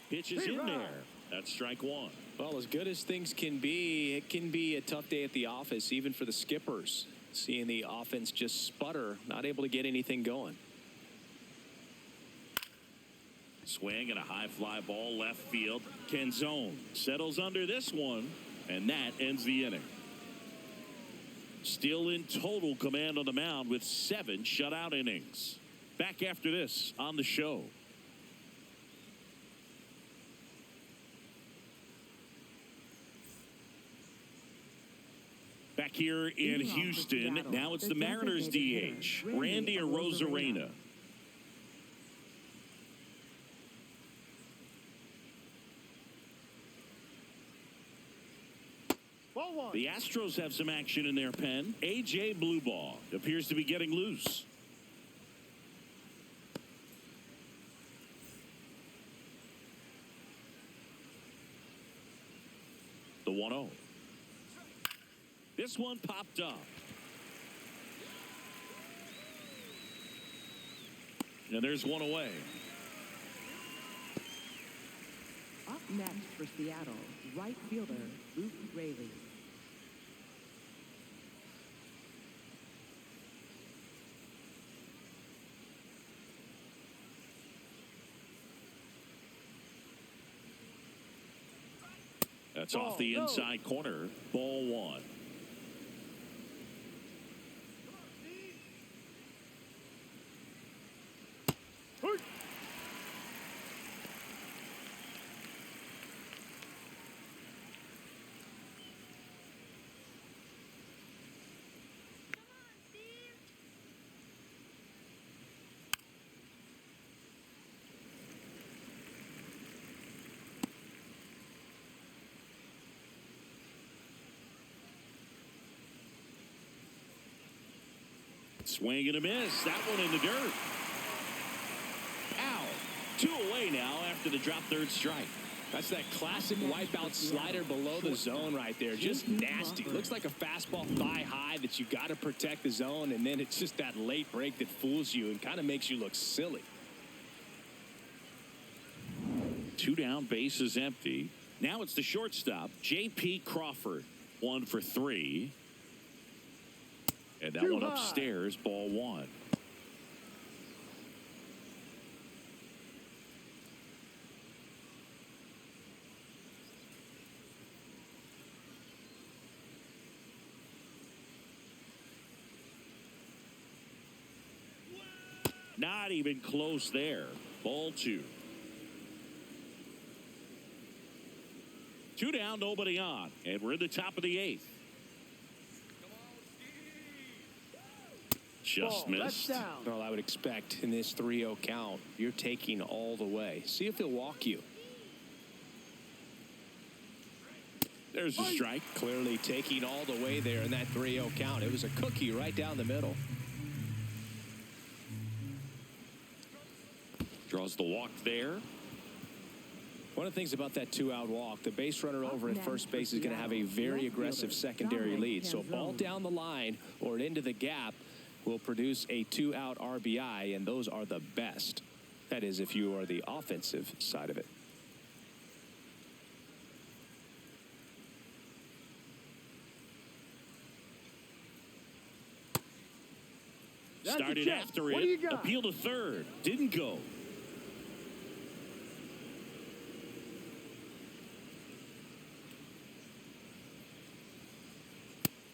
Pitch is in there. That's strike 1. Well, as good as things can be, it can be a tough day at the office, even for the skippers. Seeing the offense just sputter, not able to get anything going. Swing and a high fly ball left field. Canzone settles under this one, and that ends the inning. Still in total command on the mound with 7 shutout innings. Back after this on the show. Back here in Houston, now it's the Mariners DH, Randy Arozarena. The Astros have some action in their pen. A.J. Blueball appears to be getting loose. The 1-0. This one popped up. And there's one away. Up next for Seattle, right fielder Luke Raley. That's off the inside corner. Ball 1. Swing and a miss. That one in the dirt. Ow. 2 away now after the drop third strike. That's that classic wipeout slider below the zone right there. Just nasty. Looks like a fastball thigh high that you got to protect the zone, and then it's just that late break that fools you and kind of makes you look silly. 2 down, bases empty. Now it's the shortstop, J.P. Crawford. 1 for 3. And that one upstairs, ball 1. Not even close there. Ball 2. 2 down, nobody on. And we're in the top of the 8th. Just missed. Well, I would expect in this 3-0 count, you're taking all the way. See if he'll walk you. There's a strike. Clearly taking all the way there in that 3-0 count. It was a cookie right down the middle. Draws the walk there. One of the things about that 2-out walk, the base runner over at first base is going to have a very aggressive secondary lead. So a ball down the line or into the gap will produce a 2-out RBI, and those are the best. That is, if you are the offensive side of it. Started after it. Appeal to third. Didn't go.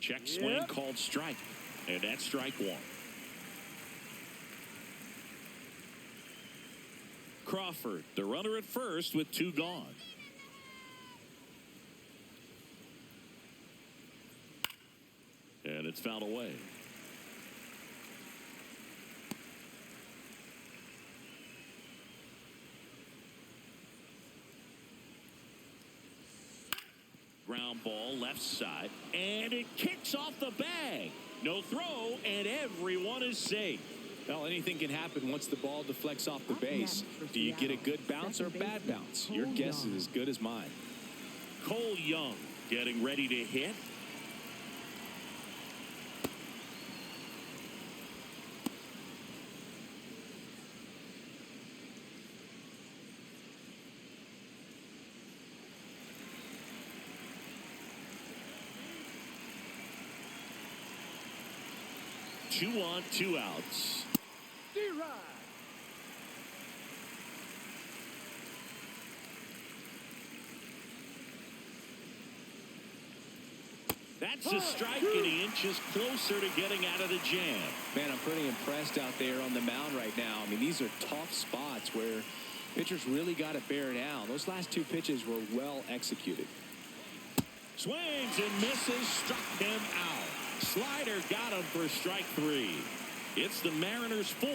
Check swing called strike. And that's strike 1. Crawford, the runner at first with 2 gone. And it's fouled away. Ground ball left side, and it kicks off the bag. No throw, and everyone is safe. Well, anything can happen once the ball deflects off the base. Do you get a good bounce or a bad bounce? Your guess is as good as mine. Cole Young getting ready to hit. Two on, 2 outs. That's a strike, and he inches closer to getting out of the jam. Man, I'm pretty impressed out there on the mound right now. I mean, these are tough spots where pitchers really got to bear down. Those last two pitches were well executed. Swings and misses, struck him out. Slider got him for strike 3. It's the Mariners 4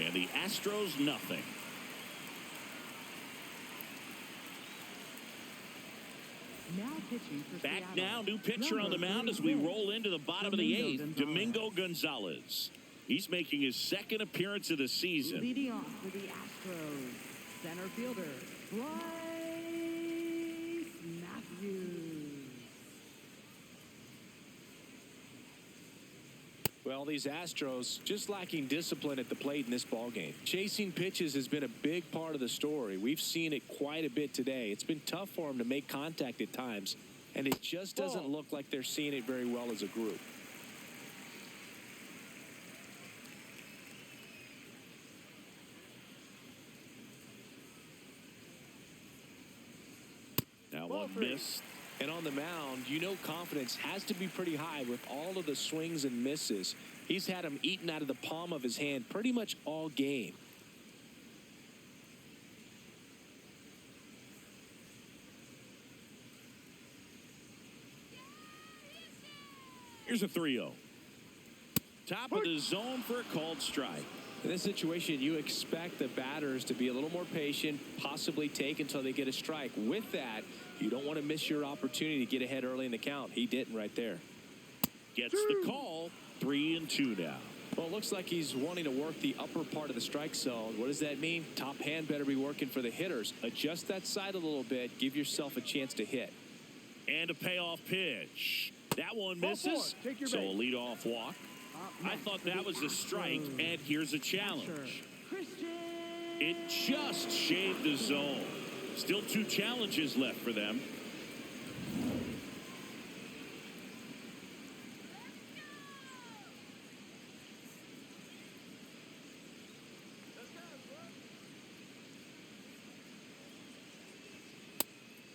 and the Astros nothing. Now pitching for Back Seattle. now, new pitcher on the mound as we roll into the bottom of the 8th. Domingo Gonzalez. He's making his second appearance of the season. Leading off for the Astros, center fielder, Bryce Matthews. Well, these Astros just lacking discipline at the plate in this ballgame. Chasing pitches has been a big part of the story. We've seen it quite a bit today. It's been tough for them to make contact at times, and it just doesn't look like they're seeing it very well as a group. Now one missed. And on the mound, you know confidence has to be pretty high with all of the swings and misses. He's had them eaten out of the palm of his hand pretty much all game. Here's a 3-0. Top of the zone for a called strike. In this situation, you expect the batters to be a little more patient, possibly take until they get a strike. With that, you don't want to miss your opportunity to get ahead early in the count. He didn't right there. Gets the call. 3-2 now. Well, it looks like he's wanting to work the upper part of the strike zone. What does that mean? Top hand better be working for the hitters. Adjust that side a little bit. Give yourself a chance to hit. And a payoff pitch. That one misses. So a leadoff walk. I thought that was a strike, and here's a challenge. It just shaved the zone. Still 2 challenges left for them.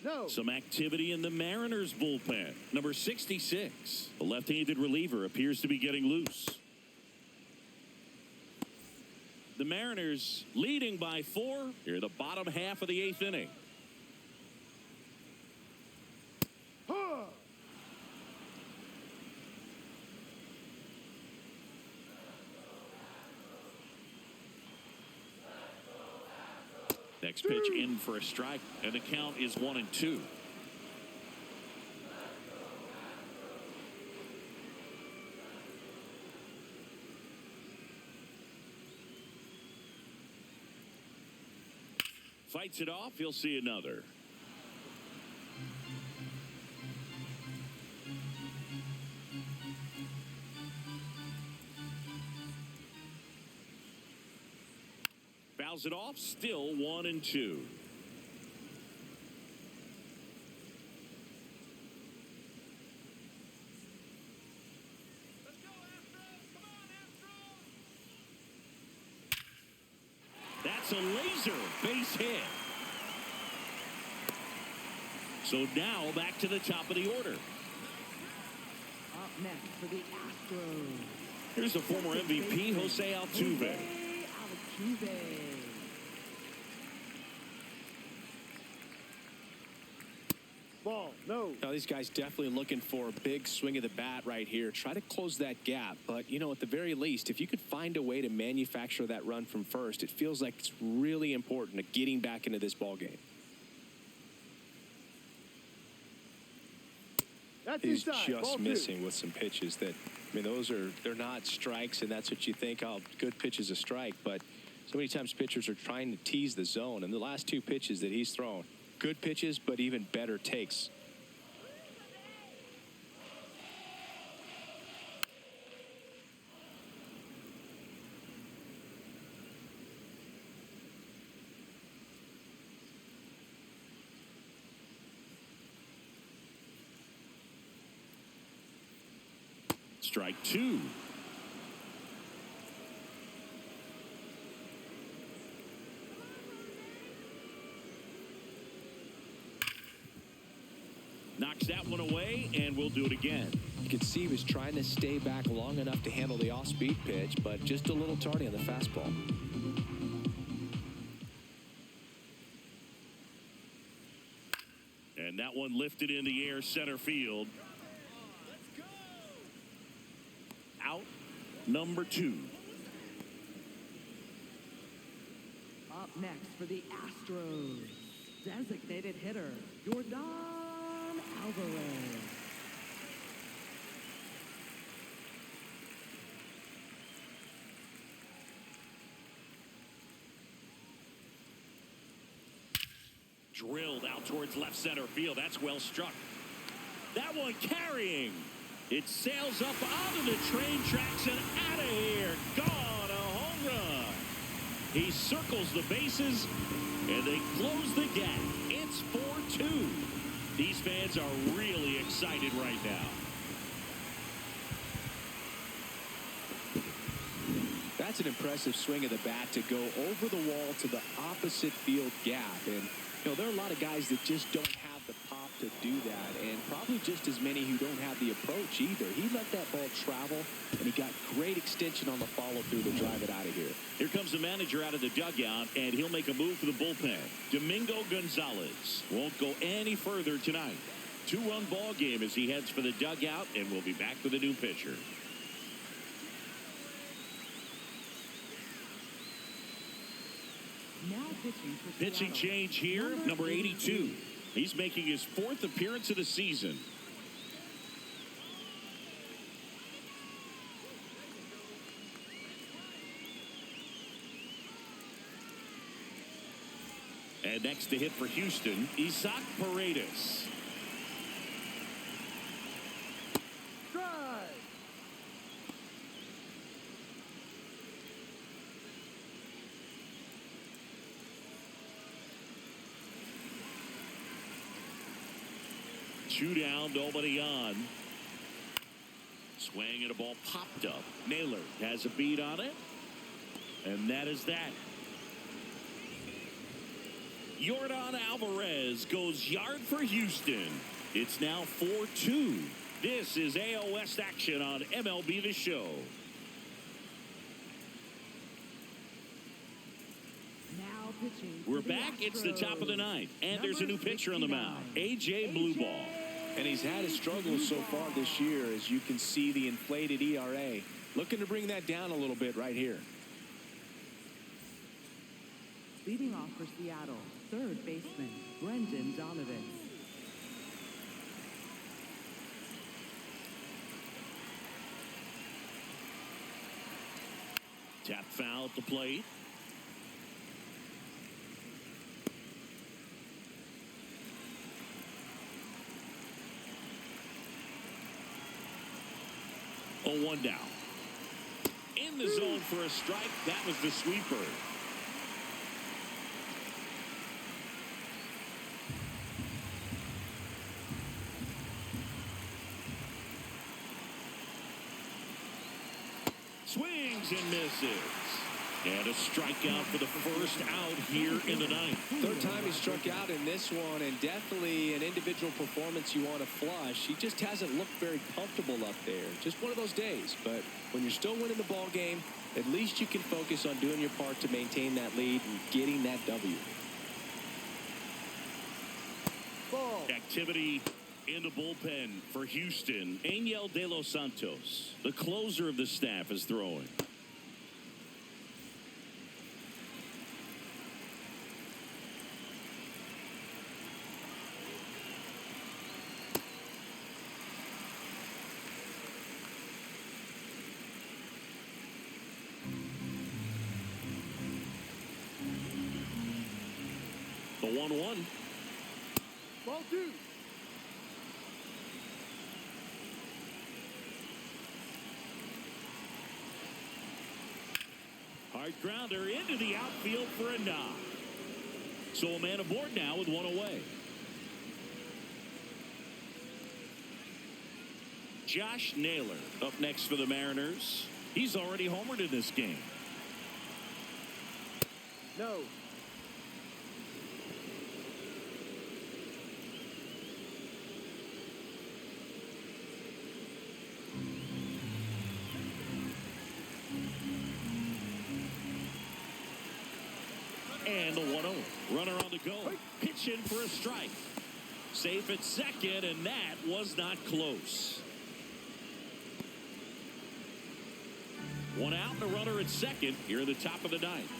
No. Some activity in the Mariners bullpen. Number 66, the left-handed reliever, appears to be getting loose. The Mariners leading by 4 here in the bottom half of the 8th inning. Next pitch in for a strike, and the count is 1-2. Fights it off. He'll see another. Fouls it off. Still 1-2. That's a laser base hit. So now back to the top of the order. Up next for the Astros. Here's the former MVP, Jose Altuve. Altuve. Ball. No. Now, these guys definitely looking for a big swing of the bat right here. Try to close that gap. But, you know, at the very least, if you could find a way to manufacture that run from first, it feels like it's really important to getting back into this ball game. That's He's inside. just Ball missing 2. with some pitches that, I mean, they're not strikes, and that's what you think, oh, good pitch is a strike. But so many times pitchers are trying to tease the zone. And the last 2 pitches that he's thrown, good pitches, but even better takes. Strike 2. Knocks that one away, and we'll do it again. could see he was trying to stay back long enough to handle the off-speed pitch, but just a little tardy on the fastball. And that one lifted in the air center field. Out number 2. Up next for the Astros, designated hitter, Jordan Alvarez. Drilled out towards left center field. That's well struck. That one carrying. It sails up onto the train tracks and out of here. Gone, a home run. He circles the bases, and they close the gap. It's 4-2. These fans are really excited right now. That's an impressive swing of the bat to go over the wall to the opposite field gap. And, there are a lot of guys that just don't have the pop to do that, and probably just as many who don't have the approach either. He let that ball travel, and he got great extension on the follow-through to drive it out of here. Here comes the manager out of the dugout, and he'll make a move for the bullpen. Domingo Gonzalez won't go any further tonight. 2-run ball game as he heads for the dugout, and we'll be back with a new pitcher. Now pitching for Pitching Seattle, change here, number 82. He's making his 4th appearance of the season. And next to hit for Houston, Isaac Paredes. Drive. Two down, nobody on. Swing and a ball popped up. Naylor has a beat on it. And that is that. Jordan Alvarez goes yard for Houston. It's now 4-2. This is AL West action on MLB The Show. Now pitching. We're for the back. It's the top of the Astros, ninth. And there's a new number pitcher on the mound. 69, AJ Blueball. And he's had his struggles so far this year, as you can see the inflated ERA. Looking to bring that down a little bit right here. Leading off for Seattle, third baseman, Brendan Donovan. Tap foul at the plate. Oh, 1 down. In the zone for a strike. That was the sweeper. Swings and misses. And a strikeout for the first out here in the ninth. Third time he struck out in this one, and definitely an individual performance you want to flush. He just hasn't looked very comfortable up there. Just one of those days. But when you're still winning the ball game, at least you can focus on doing your part to maintain that lead and getting that W. Ball. Activity in the bullpen for Houston. Angel De Los Santos, the closer of the staff, is throwing. The 1-1. Ball 2. Hard grounder into the outfield for a knock. So a man aboard now with one away. Josh Naylor up next for the Mariners. He's already homered in this game. No. And the 1-0. Runner on the go. Pitching for a strike. Safe at second, and that was not close. One out and a runner at second here in the top of the ninth.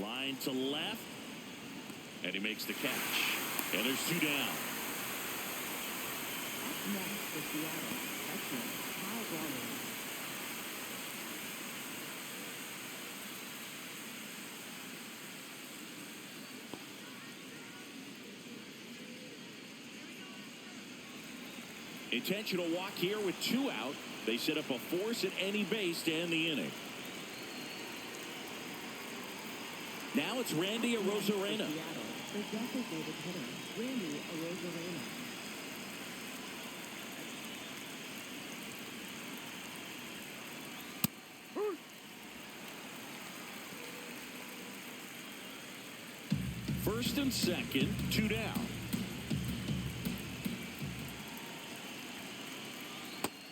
Line to left, and he makes the catch. And there's 2 down. Up next for Seattle, catcher Kyle Browning. Intentional walk here with 2 out. They set up a force at any base to end the inning. Now it's Randy Arozarena. The designated hitter, Randy Arozarena. First and second, 2 down.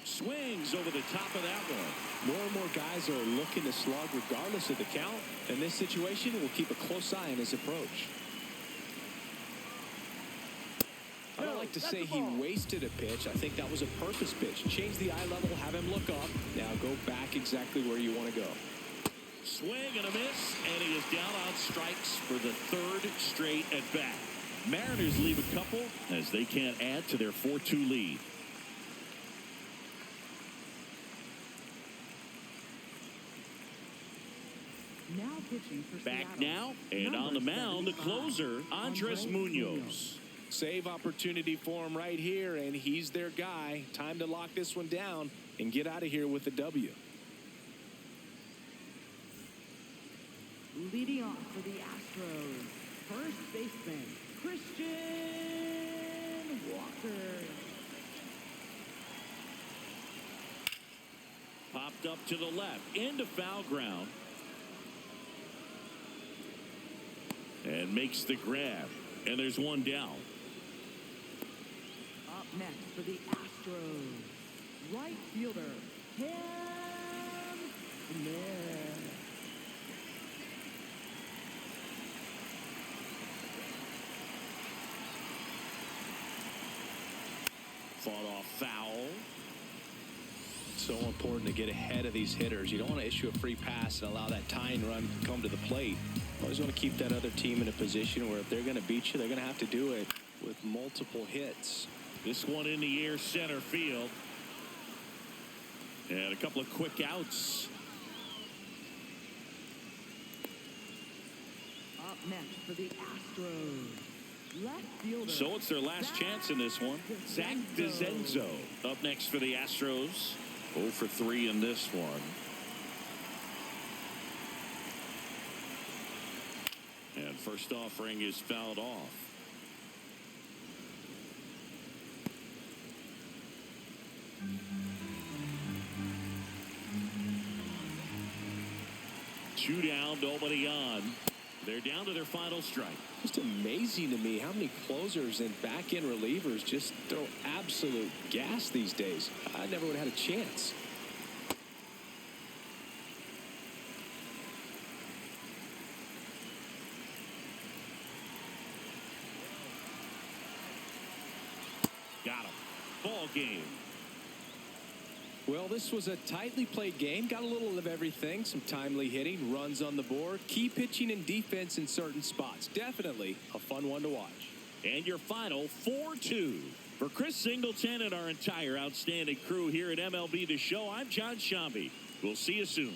Swings over the top of that one. More and more guys are looking to slug regardless of the count. In this situation, we'll keep a close eye on his approach. I don't like to say he wasted a pitch. I think that was a purpose pitch. Change the eye level, have him look up. Now go back exactly where you want to go. Swing and a miss, and he is down on strikes for the 3rd straight at bat. Mariners leave a couple as they can't add to their 4-2 lead. Now pitching for Back Seattle. now, and on the mound, the closer, Andres Munoz. Save opportunity for him right here, and he's their guy. Time to lock this one down and get out of here with a W. Leading off for the Astros, first baseman, Christian Walker. Popped up to the left, into foul ground. And makes the grab. And there's 1 down. Up next for the Astros, right fielder, Cam Smith. Fought off foul. So important to get ahead of these hitters. You don't want to issue a free pass and allow that tying run to come to the plate. Always want to keep that other team in a position where if they're going to beat you, they're going to have to do it with multiple hits. This one in the air, center field. And a couple of quick outs. Up next for the Astros, left fielder. So it's their last chance in this one. Zach DeZenzo up next for the Astros. 0 for 3 in this one. And first offering is fouled off. Two down, nobody on. They're down to their final strike. Just amazing to me how many closers and back-end relievers just throw absolute gas these days. I never would have had a chance. Got him. Ball game. Well, this was a tightly played game. Got a little of everything. Some timely hitting, runs on the board, key pitching and defense in certain spots. Definitely a fun one to watch. And your final 4-2. For Chris Singleton and our entire outstanding crew here at MLB The Show, I'm John Shambi. We'll see you soon.